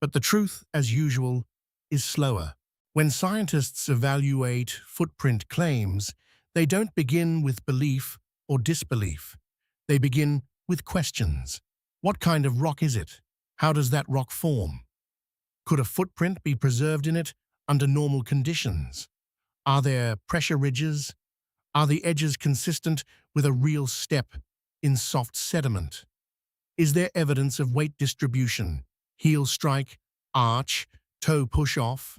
But the truth, as usual, is slower. When scientists evaluate footprint claims, they don't begin with belief or disbelief. They begin with questions. What kind of rock is it? How does that rock form? Could a footprint be preserved in it under normal conditions? Are there pressure ridges? Are the edges consistent with a real step in soft sediment? Is there evidence of weight distribution, heel strike, arch, toe push-off?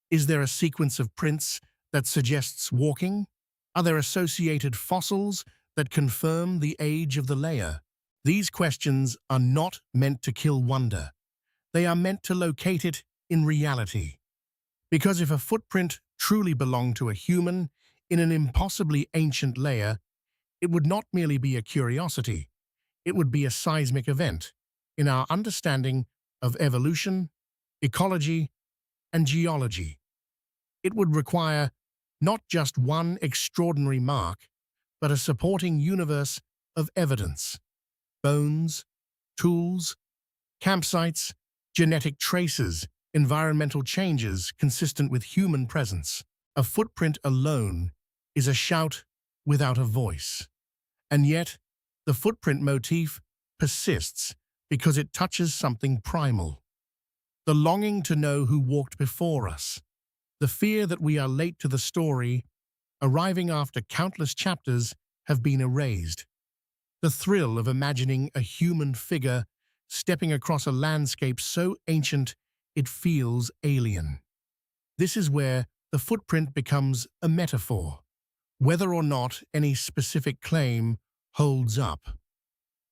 Is there a sequence of prints that suggests walking? Are there associated fossils that confirm the age of the layer? These questions are not meant to kill wonder. They are meant to locate it in reality. Because if a footprint truly belonged to a human in an impossibly ancient layer, it would not merely be a curiosity. It would be a seismic event in our understanding of evolution, ecology, and geology. It would require not just one extraordinary mark, but a supporting universe of evidence. Bones, tools, campsites, genetic traces, environmental changes consistent with human presence. A footprint alone is a shout without a voice. And yet, the footprint motif persists because it touches something primal. The longing to know who walked before us. The fear that we are late to the story, arriving after countless chapters have been erased. The thrill of imagining a human figure stepping across a landscape so ancient it feels alien. This is where the footprint becomes a metaphor, whether or not any specific claim holds up.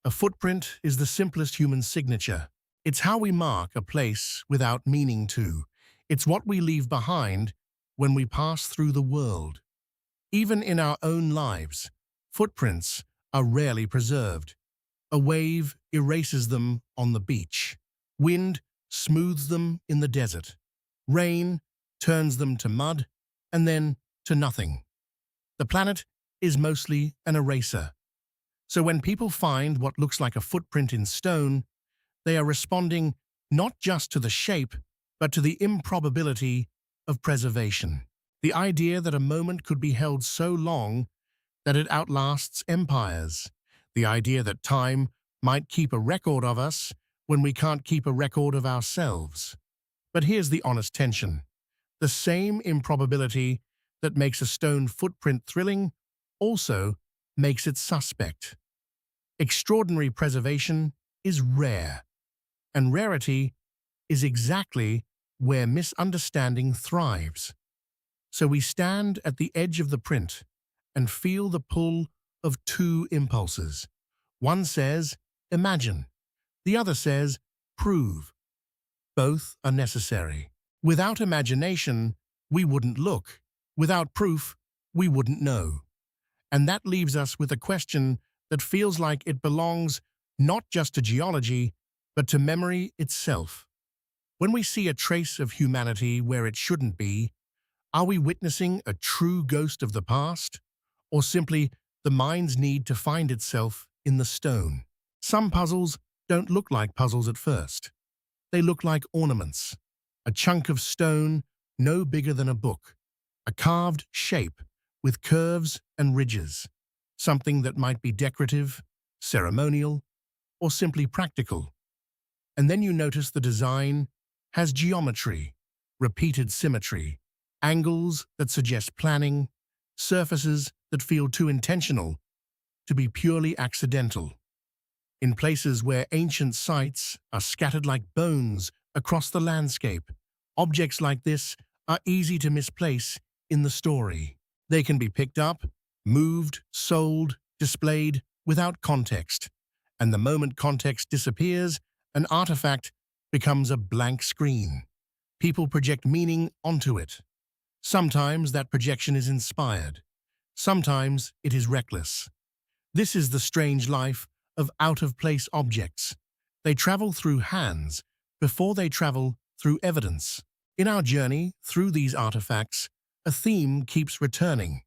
A footprint is the simplest human signature. It's how we mark a place without meaning to. It's what we leave behind when we pass through the world. Even in our own lives, footprints are rarely preserved. A wave erases them on the beach. Wind smooths them in the desert. Rain turns them to mud and then to nothing. The planet is mostly an eraser. So when people find what looks like a footprint in stone, they are responding not just to the shape, but to the improbability of preservation. The idea that a moment could be held so long that it outlasts empires. The idea that time might keep a record of us when we can't keep a record of ourselves. But here's the honest tension. The same improbability that makes a stone footprint thrilling also makes it suspect. Extraordinary preservation is rare, and rarity is exactly where misunderstanding thrives. So we stand at the edge of the print and feel the pull of two impulses. One says, imagine. The other says, prove. Both are necessary. Without imagination, we wouldn't look. Without proof, we wouldn't know. And that leaves us with a question that feels like it belongs not just to geology, but to memory itself. When we see a trace of humanity where it shouldn't be, are we witnessing a true ghost of the past, or simply the mind's need to find itself in the stone? Some puzzles don't look like puzzles at first. They look like ornaments. A chunk of stone no bigger than a book. A carved shape with curves and ridges. Something that might be decorative, ceremonial, or simply practical. And then you notice the design has geometry, repeated symmetry, angles that suggest planning, surfaces that feel too intentional to be purely accidental. In places where ancient sites are scattered like bones across the landscape. Objects like this are easy to misplace in the story. They can be picked up, moved, sold, displayed without context. And the moment context disappears, an artifact becomes a blank screen. People project meaning onto it. Sometimes that projection is inspired. Sometimes it is reckless. This is the strange life of out-of-place objects. They travel through hands before they travel through evidence. In our journey through these artifacts, a theme keeps returning.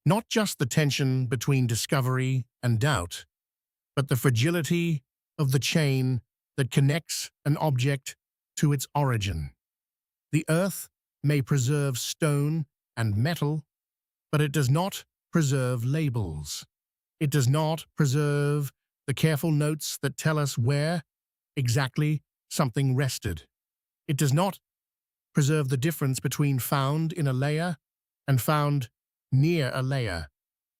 Not just the tension between discovery and doubt, but the fragility of the chain that connects an object to its origin. The earth may preserve stone and metal, but it does not preserve labels. It does not preserve the careful notes that tell us where exactly something rested. It does not preserve the difference between found in a layer and found near a layer.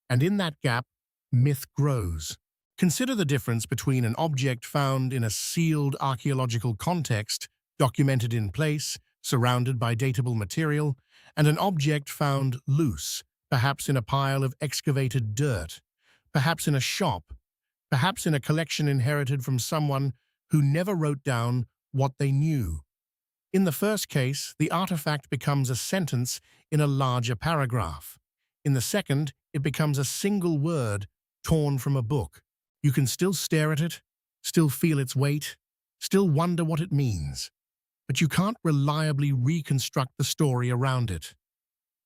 And in that gap, myth grows. Consider the difference between an object found in a sealed archaeological context, documented in place, surrounded by datable material, and an object found loose, perhaps in a pile of excavated dirt, perhaps in a shop, perhaps in a collection inherited from someone who never wrote down what they knew. In the first case, the artifact becomes a sentence in a larger paragraph. In the second, it becomes a single word torn from a book. You can still stare at it, still feel its weight, still wonder what it means, but you can't reliably reconstruct the story around it.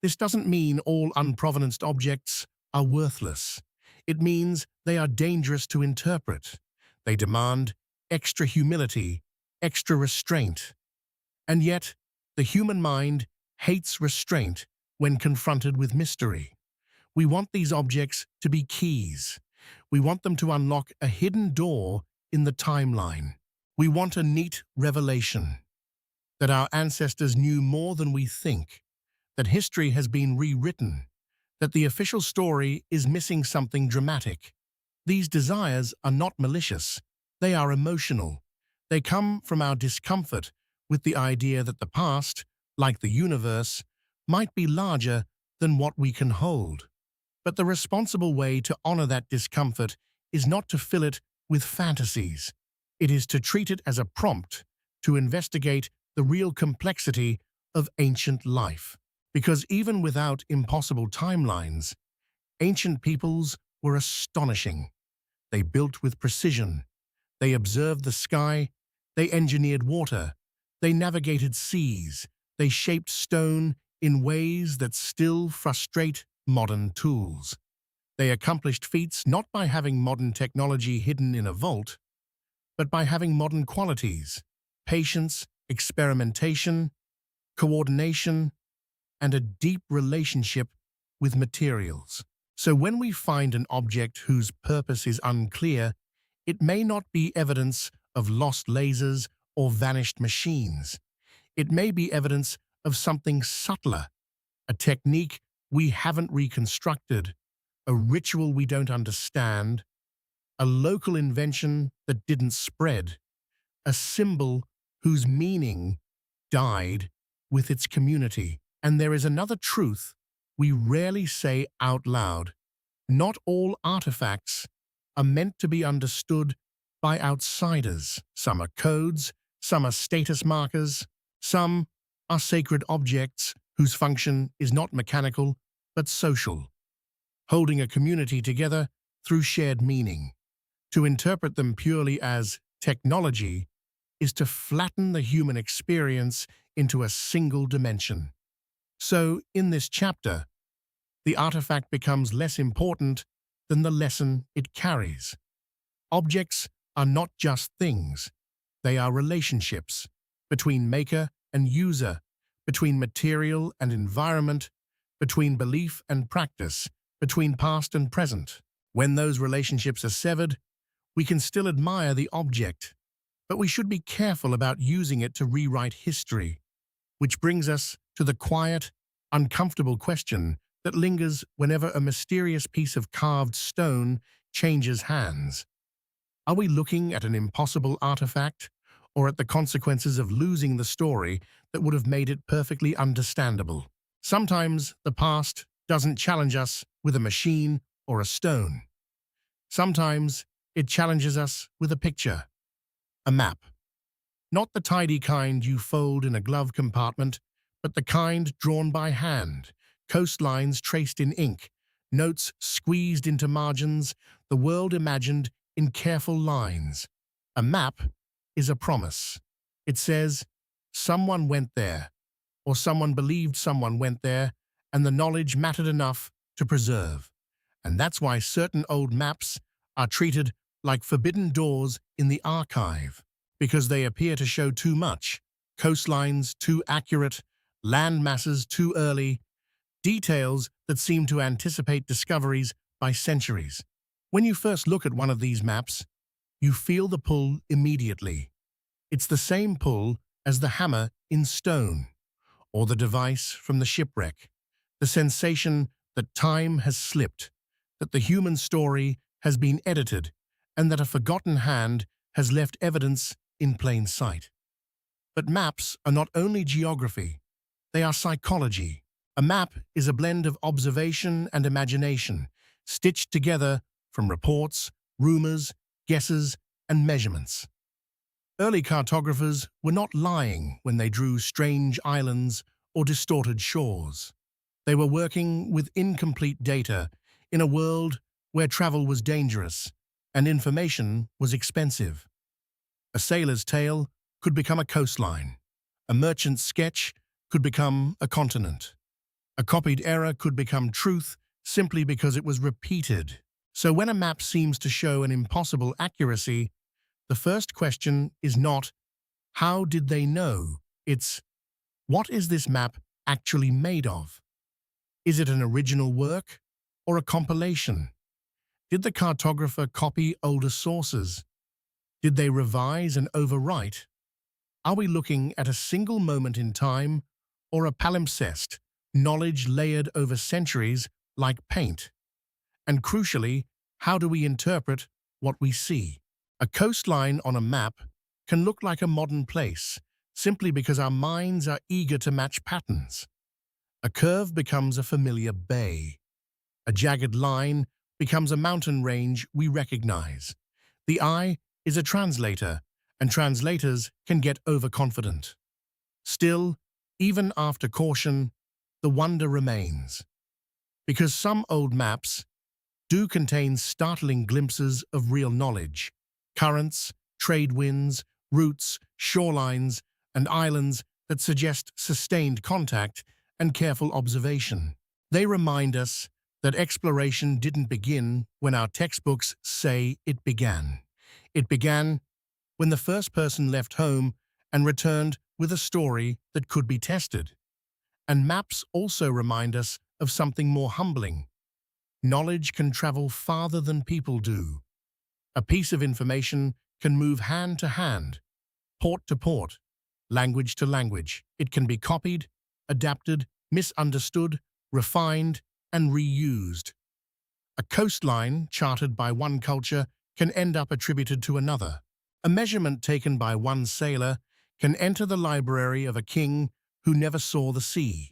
This doesn't mean all unprovenanced objects are worthless. It means they are dangerous to interpret. They demand extra humility, extra restraint. And yet, the human mind hates restraint when confronted with mystery. We want these objects to be keys. We want them to unlock a hidden door in the timeline. We want a neat revelation that our ancestors knew more than we think, that history has been rewritten, that the official story is missing something dramatic. These desires are not malicious. They are emotional. They come from our discomfort with the idea that the past, like the universe, might be larger than what we can hold. But the responsible way to honor that discomfort is not to fill it with fantasies. It is to treat it as a prompt to investigate the real complexity of ancient life. Because even without impossible timelines, ancient peoples were astonishing. They built with precision. They observed the sky. They engineered water. They navigated seas. They shaped stone in ways that still frustrate modern tools. They accomplished feats not by having modern technology hidden in a vault, but by having modern qualities: patience, experimentation, coordination, and a deep relationship with materials. So when we find an object whose purpose is unclear, it may not be evidence of lost lasers or vanished machines. It may be evidence of something subtler, a technique we haven't reconstructed, a ritual we don't understand, a local invention that didn't spread, a symbol whose meaning died with its community. And there is another truth we rarely say out loud. Not all artifacts are meant to be understood by outsiders. Some are codes, some are status markers, some are sacred objects whose function is not mechanical but social, holding a community together through shared meaning. To interpret them purely as technology is to flatten the human experience into a single dimension. So, in this chapter, the artifact becomes less important than the lesson it carries. Objects are not just things. They are relationships between maker and user, between material and environment, between belief and practice, between past and present. When those relationships are severed, we can still admire the object, but we should be careful about using it to rewrite history. Which brings us to the quiet, uncomfortable question that lingers whenever a mysterious piece of carved stone changes hands. Are we looking at an impossible artifact, or at the consequences of losing the story that would have made it perfectly understandable. Sometimes the past doesn't challenge us with a machine or a stone. Sometimes it challenges us with a picture, a map. Not the tidy kind you fold in a glove compartment, but the kind drawn by hand, coastlines traced in ink, notes squeezed into margins, the world imagined in careful lines. A map is a promise. It says, someone went there, or someone believed someone went there, and the knowledge mattered enough to preserve. And that's why certain old maps are treated like forbidden doors in the archive, because they appear to show too much, coastlines too accurate, land masses too early, details that seem to anticipate discoveries by centuries. When you first look at one of these maps, you feel the pull immediately. It's the same pull as the hammer in stone, or the device from the shipwreck, the sensation that time has slipped, that the human story has been edited, and that a forgotten hand has left evidence in plain sight. But maps are not only geography, they are psychology. A map is a blend of observation and imagination, stitched together from reports, rumors, guesses, and measurements. Early cartographers were not lying when they drew strange islands or distorted shores. They were working with incomplete data in a world where travel was dangerous and information was expensive. A sailor's tale could become a coastline. A merchant's sketch could become a continent. A copied error could become truth simply because it was repeated. So when a map seems to show an impossible accuracy, the first question is not, how did they know? It's, what is this map actually made of? Is it an original work or a compilation? Did the cartographer copy older sources? Did they revise and overwrite? Are we looking at a single moment in time or a palimpsest, knowledge layered over centuries like paint? And crucially, how do we interpret what we see? A coastline on a map can look like a modern place simply because our minds are eager to match patterns. A curve becomes a familiar bay. A jagged line becomes a mountain range we recognize. The eye is a translator, and translators can get overconfident. Still, even after caution, the wonder remains. Because some old maps do contain startling glimpses of real knowledge, currents, trade winds, routes, shorelines, and islands that suggest sustained contact and careful observation. They remind us that exploration didn't begin when our textbooks say it began. It began when the first person left home and returned with a story that could be tested. And maps also remind us of something more humbling. Knowledge can travel farther than people do. A piece of information can move hand to hand, port to port, language to language. It can be copied, adapted, misunderstood, refined, and reused. A coastline charted by one culture can end up attributed to another. A measurement taken by one sailor can enter the library of a king who never saw the sea.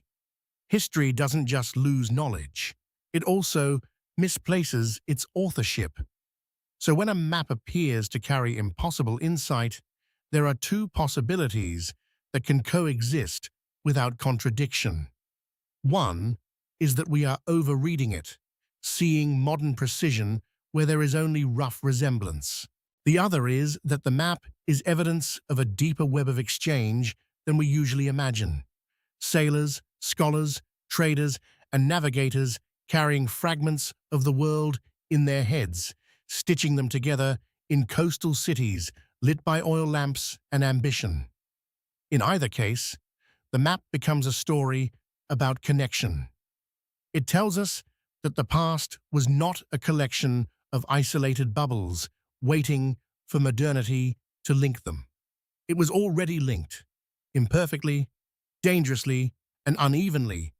History doesn't just lose knowledge, it also misplaces its authorship. So when a map appears to carry impossible insight, there are two possibilities that can coexist without contradiction. One is that we are overreading it, seeing modern precision where there is only rough resemblance. The other is that the map is evidence of a deeper web of exchange than we usually imagine. Sailors, scholars, traders, and navigators carrying fragments of the world in their heads, stitching them together in coastal cities lit by oil lamps and ambition. In either case, the map becomes a story about connection. It tells us that the past was not a collection of isolated bubbles waiting for modernity to link them. It was already linked, imperfectly, dangerously, and unevenly,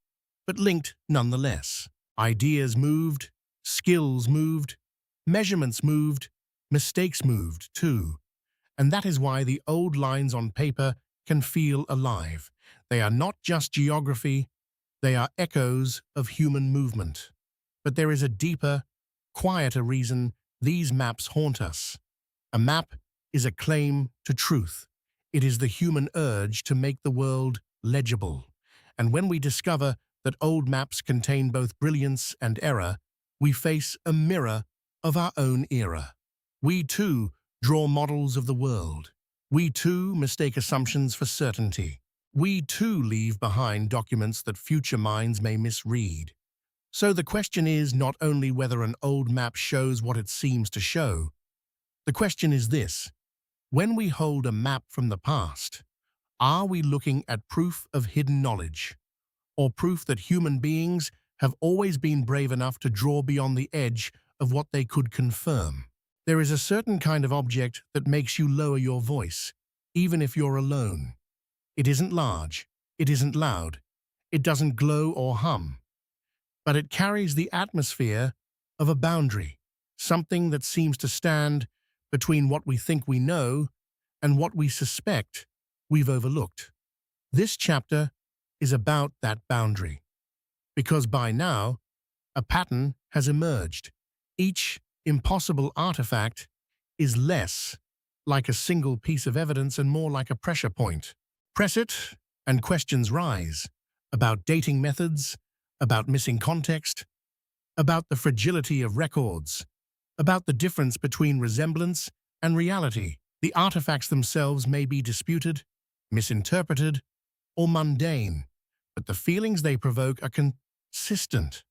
but linked nonetheless. Ideas moved, skills moved, measurements moved, mistakes moved too. And that is why the old lines on paper can feel alive. They are not just geography, they are echoes of human movement. But there is a deeper, quieter reason these maps haunt us. A map is a claim to truth. It is the human urge to make the world legible. And when we discover that old maps contain both brilliance and error, we face a mirror of our own era. We too draw models of the world. We too mistake assumptions for certainty. We too leave behind documents that future minds may misread. So the question is not only whether an old map shows what it seems to show. The question is this: when we hold a map from the past, are we looking at proof of hidden knowledge, or proof that human beings have always been brave enough to draw beyond the edge of what they could confirm? There is a certain kind of object that makes you lower your voice, even if you're alone. It isn't large, it isn't loud, it doesn't glow or hum, but it carries the atmosphere of a boundary, something that seems to stand between what we think we know and what we suspect we've overlooked. This chapter is about that boundary, because by now, a pattern has emerged. Each impossible artifact is less like a single piece of evidence and more like a pressure point. Press it, and questions rise about dating methods, about missing context, about the fragility of records, about the difference between resemblance and reality. The artifacts themselves may be disputed, misinterpreted, or mundane, but the feelings they provoke are consistent.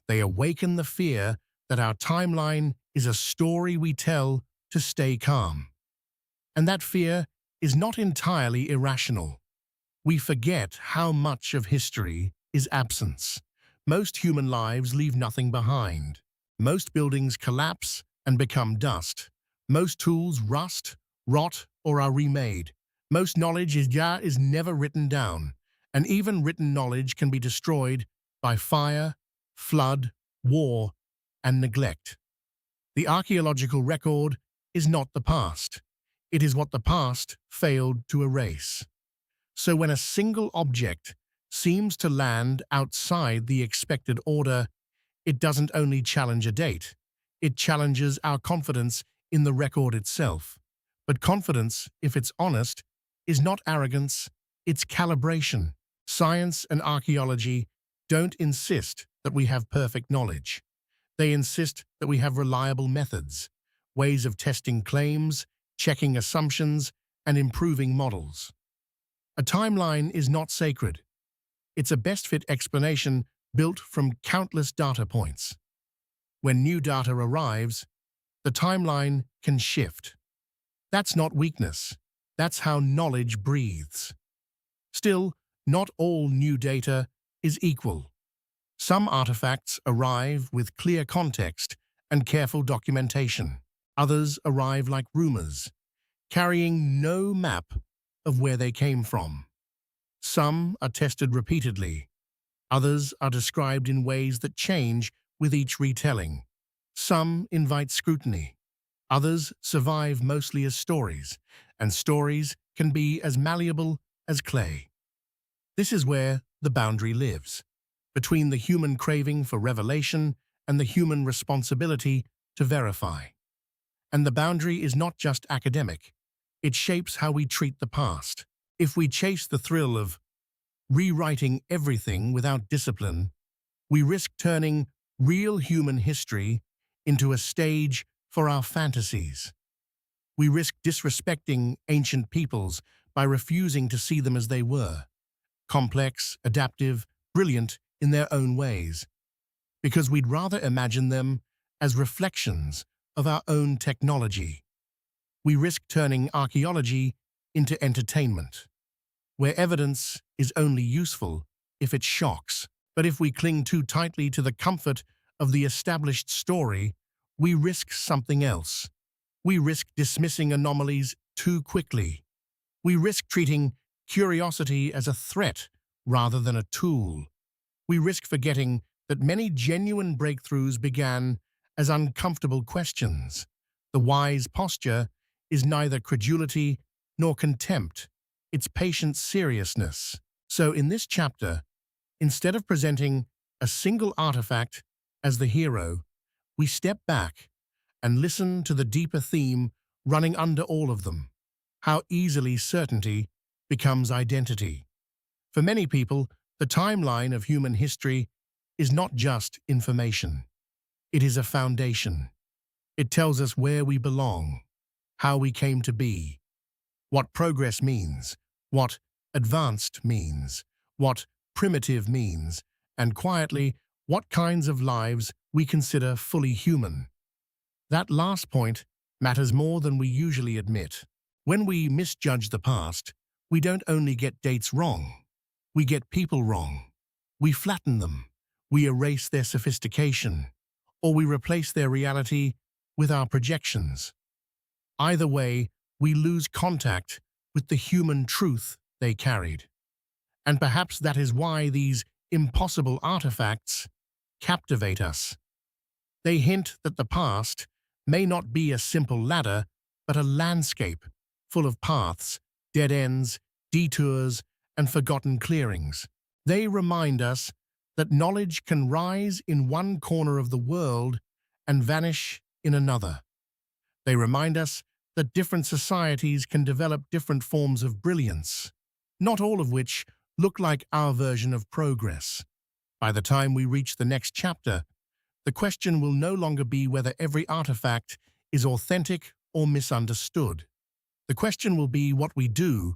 They awaken the fear that our timeline is a story we tell to stay calm. And that fear is not entirely irrational. We forget how much of history is absence. Most human lives leave nothing behind. Most buildings collapse and become dust. Most tools rust, rot, or are remade. Most knowledge is never written down, and even written knowledge can be destroyed by fire, flood, war, and neglect. The archaeological record is not the past. It is what the past failed to erase. So when a single object seems to land outside the expected order, it doesn't only challenge a date, it challenges our confidence in the record itself. But confidence, if it's honest, is not arrogance, it's calibration. Science and archaeology don't insist that we have perfect knowledge. They insist that we have reliable methods, ways of testing claims, checking assumptions, and improving models. A timeline is not sacred. It's a best-fit explanation built from countless data points. When new data arrives, the timeline can shift. That's not weakness. That's how knowledge breathes. Still, not all new data is equal. Some artifacts arrive with clear context and careful documentation. Others arrive like rumors, carrying no map of where they came from. Some are tested repeatedly. Others are described in ways that change with each retelling. Some invite scrutiny. Others survive mostly as stories, and stories can be as malleable as clay. This is where the boundary lives, between the human craving for revelation and the human responsibility to verify. And the boundary is not just academic. It shapes how we treat the past. If we chase the thrill of rewriting everything without discipline, we risk turning real human history into a stage for our fantasies. We risk disrespecting ancient peoples by refusing to see them as they were, complex, adaptive, brilliant in their own ways, because we'd rather imagine them as reflections of our own technology. We risk turning archaeology into entertainment, where evidence is only useful if it shocks. But if we cling too tightly to the comfort of the established story, we risk something else. We risk dismissing anomalies too quickly. We risk treating curiosity as a threat rather than a tool. We risk forgetting that many genuine breakthroughs began as uncomfortable questions. The wise posture is neither credulity nor contempt, it's patient seriousness. So in this chapter, instead of presenting a single artifact as the hero, we step back and listen to the deeper theme running under all of them: how easily certainty becomes identity. For many people, the timeline of human history is not just information. It is a foundation. It tells us where we belong, how we came to be, what progress means, what advanced means, what primitive means, and quietly, what kinds of lives we consider fully human. That last point matters more than we usually admit. When we misjudge the past, we don't only get dates wrong, we get people wrong. We flatten them, we erase their sophistication, or we replace their reality with our projections. Either way, we lose contact with the human truth they carried. And perhaps that is why these impossible artifacts captivate us. They hint that the past may not be a simple ladder, but a landscape full of paths, dead ends, detours, and forgotten clearings. They remind us that knowledge can rise in one corner of the world and vanish in another. They remind us that different societies can develop different forms of brilliance, not all of which look like our version of progress. By the time we reach the next chapter, the question will no longer be whether every artifact is authentic or misunderstood. The question will be what we do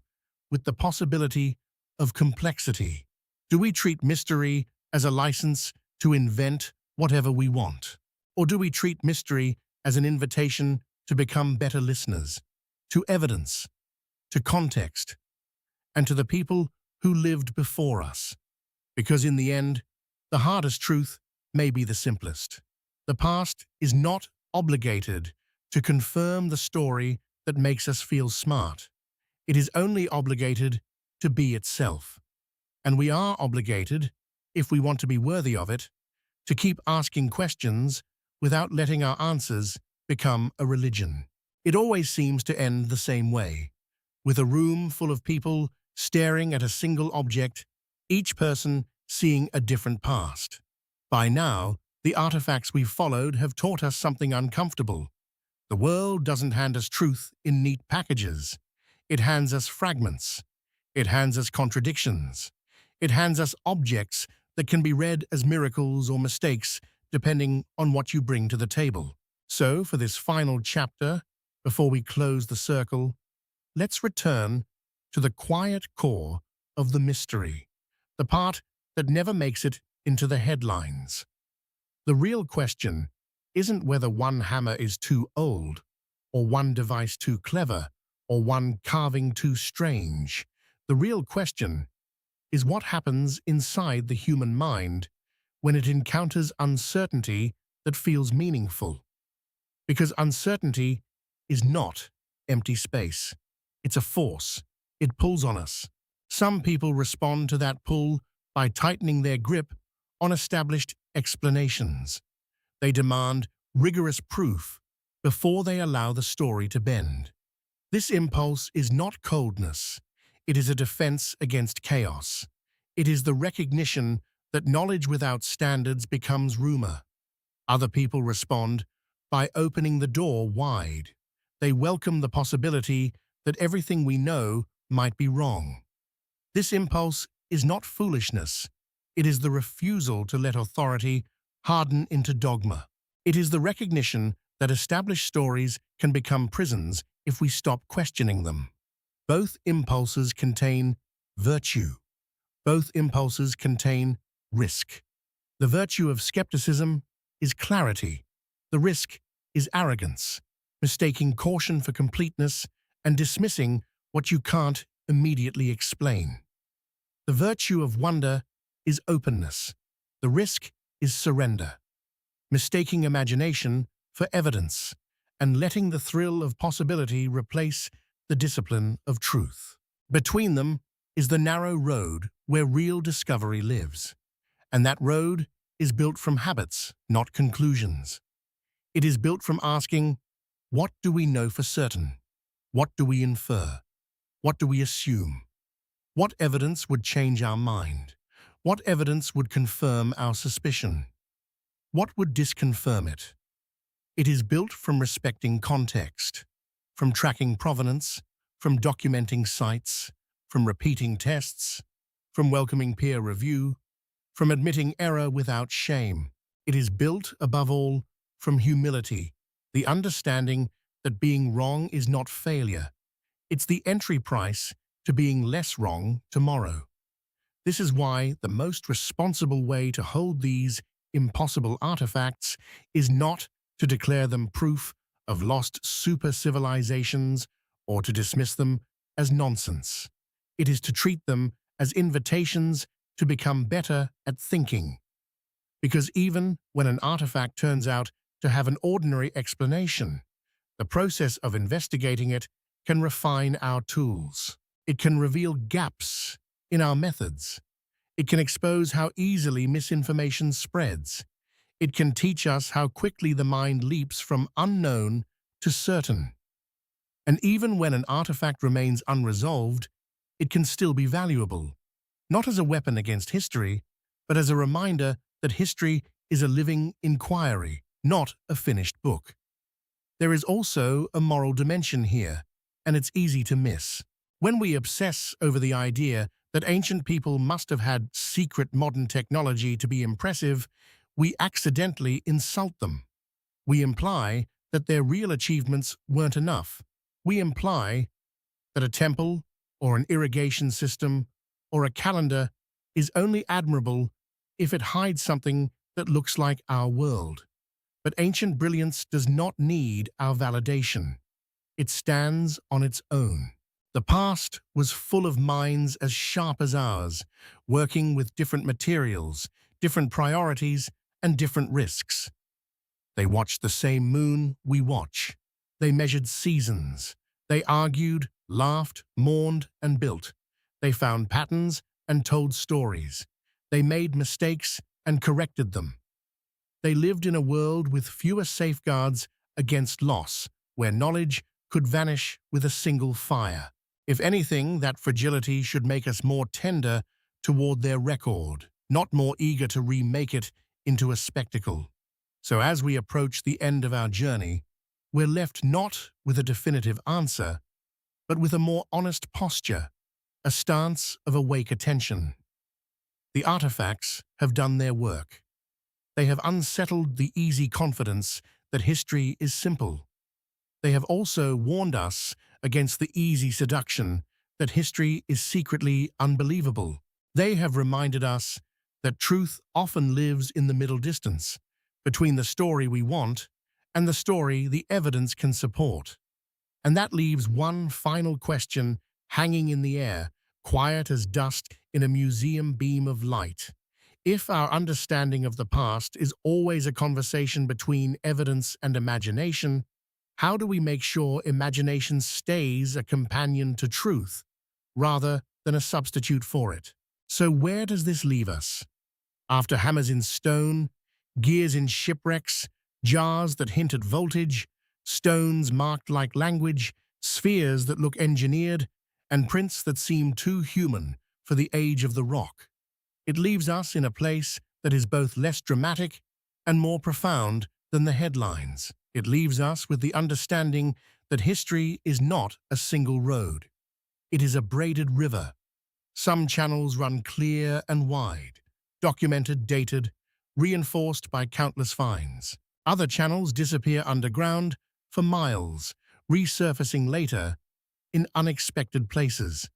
with the possibility of complexity. Do we treat mystery as a license to invent whatever we want? Or do we treat mystery as an invitation to become better listeners, to evidence, to context, and to the people who lived before us? Because in the end, the hardest truth may be the simplest. The past is not obligated to confirm the story that makes us feel smart. It is only obligated to be itself. And we are obligated, if we want to be worthy of it, to keep asking questions without letting our answers become a religion. It always seems to end the same way, with a room full of people staring at a single object, each person seeing a different past. By now, the artifacts we've followed have taught us something uncomfortable. The world doesn't hand us truth in neat packages. It hands us fragments. It hands us contradictions. It hands us objects that can be read as miracles or mistakes, depending on what you bring to the table. So, for this final chapter, before we close the circle, let's return to the quiet core of the mystery, the part that never makes it into the headlines. The real question isn't whether one hammer is too old, or one device too clever, or one carving too strange. The real question is what happens inside the human mind when it encounters uncertainty that feels meaningful. Because uncertainty is not empty space. It's a force. It pulls on us. Some people respond to that pull by tightening their grip on established explanations. They demand rigorous proof before they allow the story to bend. This impulse is not coldness. It is a defense against chaos. It is the recognition that knowledge without standards becomes rumor. Other people respond by opening the door wide. They welcome the possibility that everything we know might be wrong. This impulse is not foolishness. It is the refusal to let authority harden into dogma. It is the recognition that established stories can become prisons if we stop questioning them. Both impulses contain virtue. Both impulses contain risk. The virtue of skepticism is clarity. The risk is arrogance, mistaking caution for completeness and dismissing what you can't immediately explain. The virtue of wonder is openness. The risk is surrender, mistaking imagination for evidence and letting the thrill of possibility replace the discipline of truth. Between them is the narrow road where real discovery lives. And that road is built from habits, not conclusions. It is built from asking, what do we know for certain? What do we infer? What do we assume? What evidence would change our mind? What evidence would confirm our suspicion? What would disconfirm it? It is built from respecting context, from tracking provenance, from documenting sites, from repeating tests, from welcoming peer review, from admitting error without shame. It is built, above all, from humility, the understanding that being wrong is not failure. It's the entry price to being less wrong tomorrow. This is why the most responsible way to hold these impossible artifacts is not to declare them proof of lost super-civilizations or to dismiss them as nonsense. It is to treat them as invitations to become better at thinking. Because even when an artifact turns out to have an ordinary explanation, the process of investigating it can refine our tools. It can reveal gaps in our methods. It can expose how easily misinformation spreads. It can teach us how quickly the mind leaps from unknown to certain. And even when an artifact remains unresolved, it can still be valuable, not as a weapon against history, but as a reminder that history is a living inquiry, not a finished book. There is also a moral dimension here, and it's easy to miss. When we obsess over the idea that ancient people must have had secret modern technology to be impressive, we accidentally insult them. We imply that their real achievements weren't enough. We imply that a temple, or an irrigation system, or a calendar is only admirable if it hides something that looks like our world. But ancient brilliance does not need our validation. It stands on its own. The past was full of minds as sharp as ours, working with different materials, different priorities, and different risks. They watched the same moon we watch. They measured seasons. They argued, laughed, mourned, and built. They found patterns and told stories. They made mistakes and corrected them. They lived in a world with fewer safeguards against loss, where knowledge could vanish with a single fire. If anything, that fragility should make us more tender toward their record, not more eager to remake it into a spectacle. So as we approach the end of our journey, we're left not with a definitive answer, but with a more honest posture, a stance of awake attention. The artifacts have done their work. They have unsettled the easy confidence that history is simple. They have also warned us against the easy seduction that history is secretly unbelievable. They have reminded us that truth often lives in the middle distance, between the story we want and the story the evidence can support. And that leaves one final question hanging in the air, quiet as dust in a museum beam of light. If our understanding of the past is always a conversation between evidence and imagination, how do we make sure imagination stays a companion to truth, rather than a substitute for it? So where does this leave us? After hammers in stone, gears in shipwrecks, jars that hint at voltage, stones marked like language, spheres that look engineered, and prints that seem too human for the age of the rock. It leaves us in a place that is both less dramatic and more profound than the headlines. It leaves us with the understanding that history is not a single road. It is a braided river. Some channels run clear and wide, documented, dated, reinforced by countless finds. Other channels disappear underground for miles, resurfacing later in unexpected places.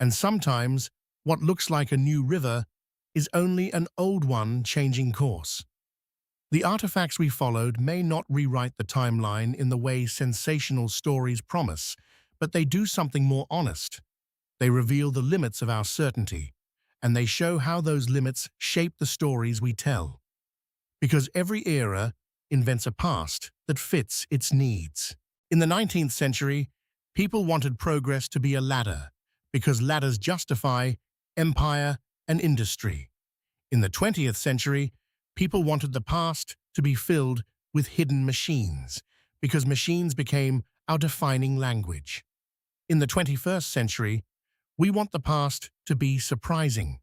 And sometimes, what looks like a new river is only an old one changing course. The artifacts we followed may not rewrite the timeline in the way sensational stories promise, but they do something more honest. They reveal the limits of our certainty, and they show how those limits shape the stories we tell. Because every era invents a past that fits its needs. In the 19th century, people wanted progress to be a ladder, because ladders justify empire and industry. In the 20th century, people wanted the past to be filled with hidden machines, because machines became our defining language. In the 21st century, we want the past to be surprising,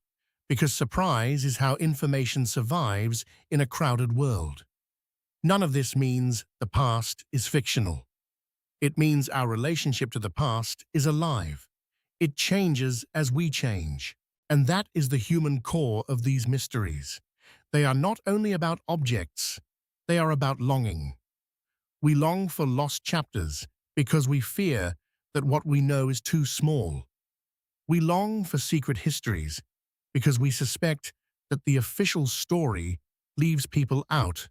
because surprise is how information survives in a crowded world. None of this means the past is fictional. It means our relationship to the past is alive. It changes as we change. And that is the human core of these mysteries. They are not only about objects, they are about longing. We long for lost chapters because we fear that what we know is too small. We long for secret histories because we suspect that the official story leaves people out.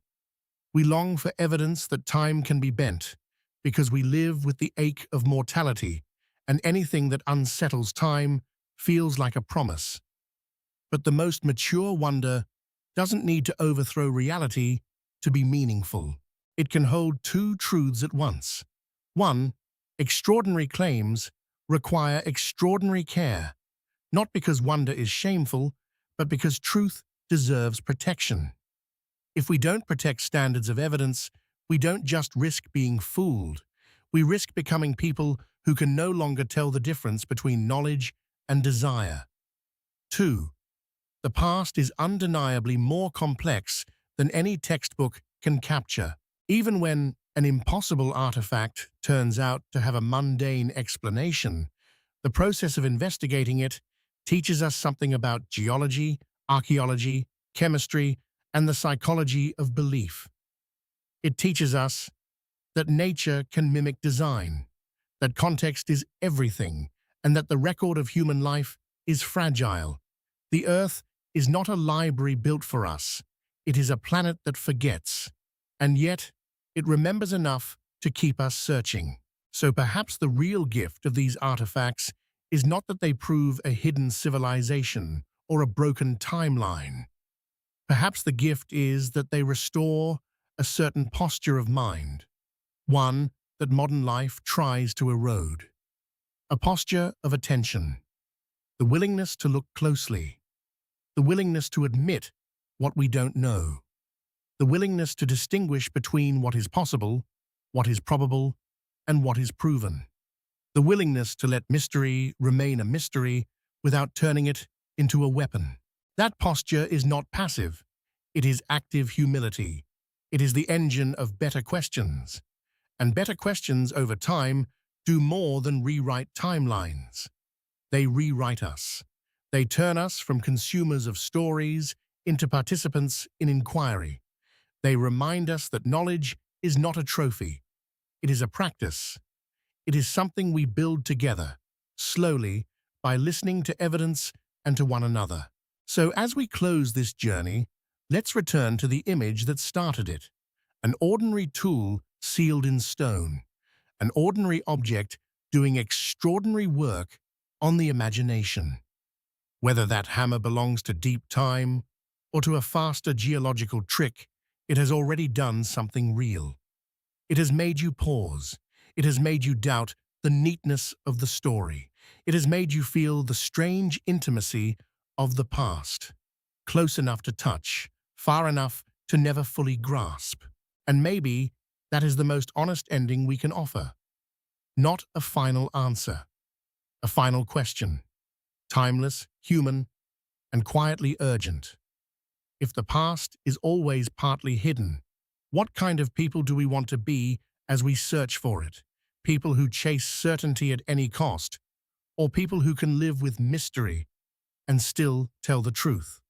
We long for evidence that time can be bent because we live with the ache of mortality, and anything that unsettles time feels like a promise. But the most mature wonder doesn't need to overthrow reality to be meaningful. It can hold two truths at once. One, extraordinary claims require extraordinary care, not because wonder is shameful, but because truth deserves protection. If we don't protect standards of evidence, we don't just risk being fooled. We risk becoming people who can no longer tell the difference between knowledge and desire. 2. The past is undeniably more complex than any textbook can capture. Even when an impossible artifact turns out to have a mundane explanation, the process of investigating it teaches us something about geology, archaeology, chemistry, and the psychology of belief. It teaches us that nature can mimic design, that context is everything, and that the record of human life is fragile. The Earth is not a library built for us. It is a planet that forgets, and yet it remembers enough to keep us searching. So perhaps the real gift of these artifacts is not that they prove a hidden civilization or a broken timeline. Perhaps the gift is that they restore a certain posture of mind, one that modern life tries to erode. A posture of attention, the willingness to look closely, the willingness to admit what we don't know, the willingness to distinguish between what is possible, what is probable, and what is proven, the willingness to let mystery remain a mystery without turning it into a weapon. That posture is not passive. It is active humility. It is the engine of better questions. And better questions over time do more than rewrite timelines. They rewrite us. They turn us from consumers of stories into participants in inquiry. They remind us that knowledge is not a trophy. It is a practice. It is something we build together, slowly, by listening to evidence and to one another. So as we close this journey, let's return to the image that started it. An ordinary tool sealed in stone. An ordinary object doing extraordinary work on the imagination. Whether that hammer belongs to deep time or to a faster geological trick, it has already done something real. It has made you pause. It has made you doubt the neatness of the story. It has made you feel the strange intimacy of the past, close enough to touch, far enough to never fully grasp. And maybe that is the most honest ending we can offer. Not a final answer, a final question, timeless, human, and quietly urgent. If the past is always partly hidden, what kind of people do we want to be as we search for it? People who chase certainty at any cost, or people who can live with mystery and still tell the truth?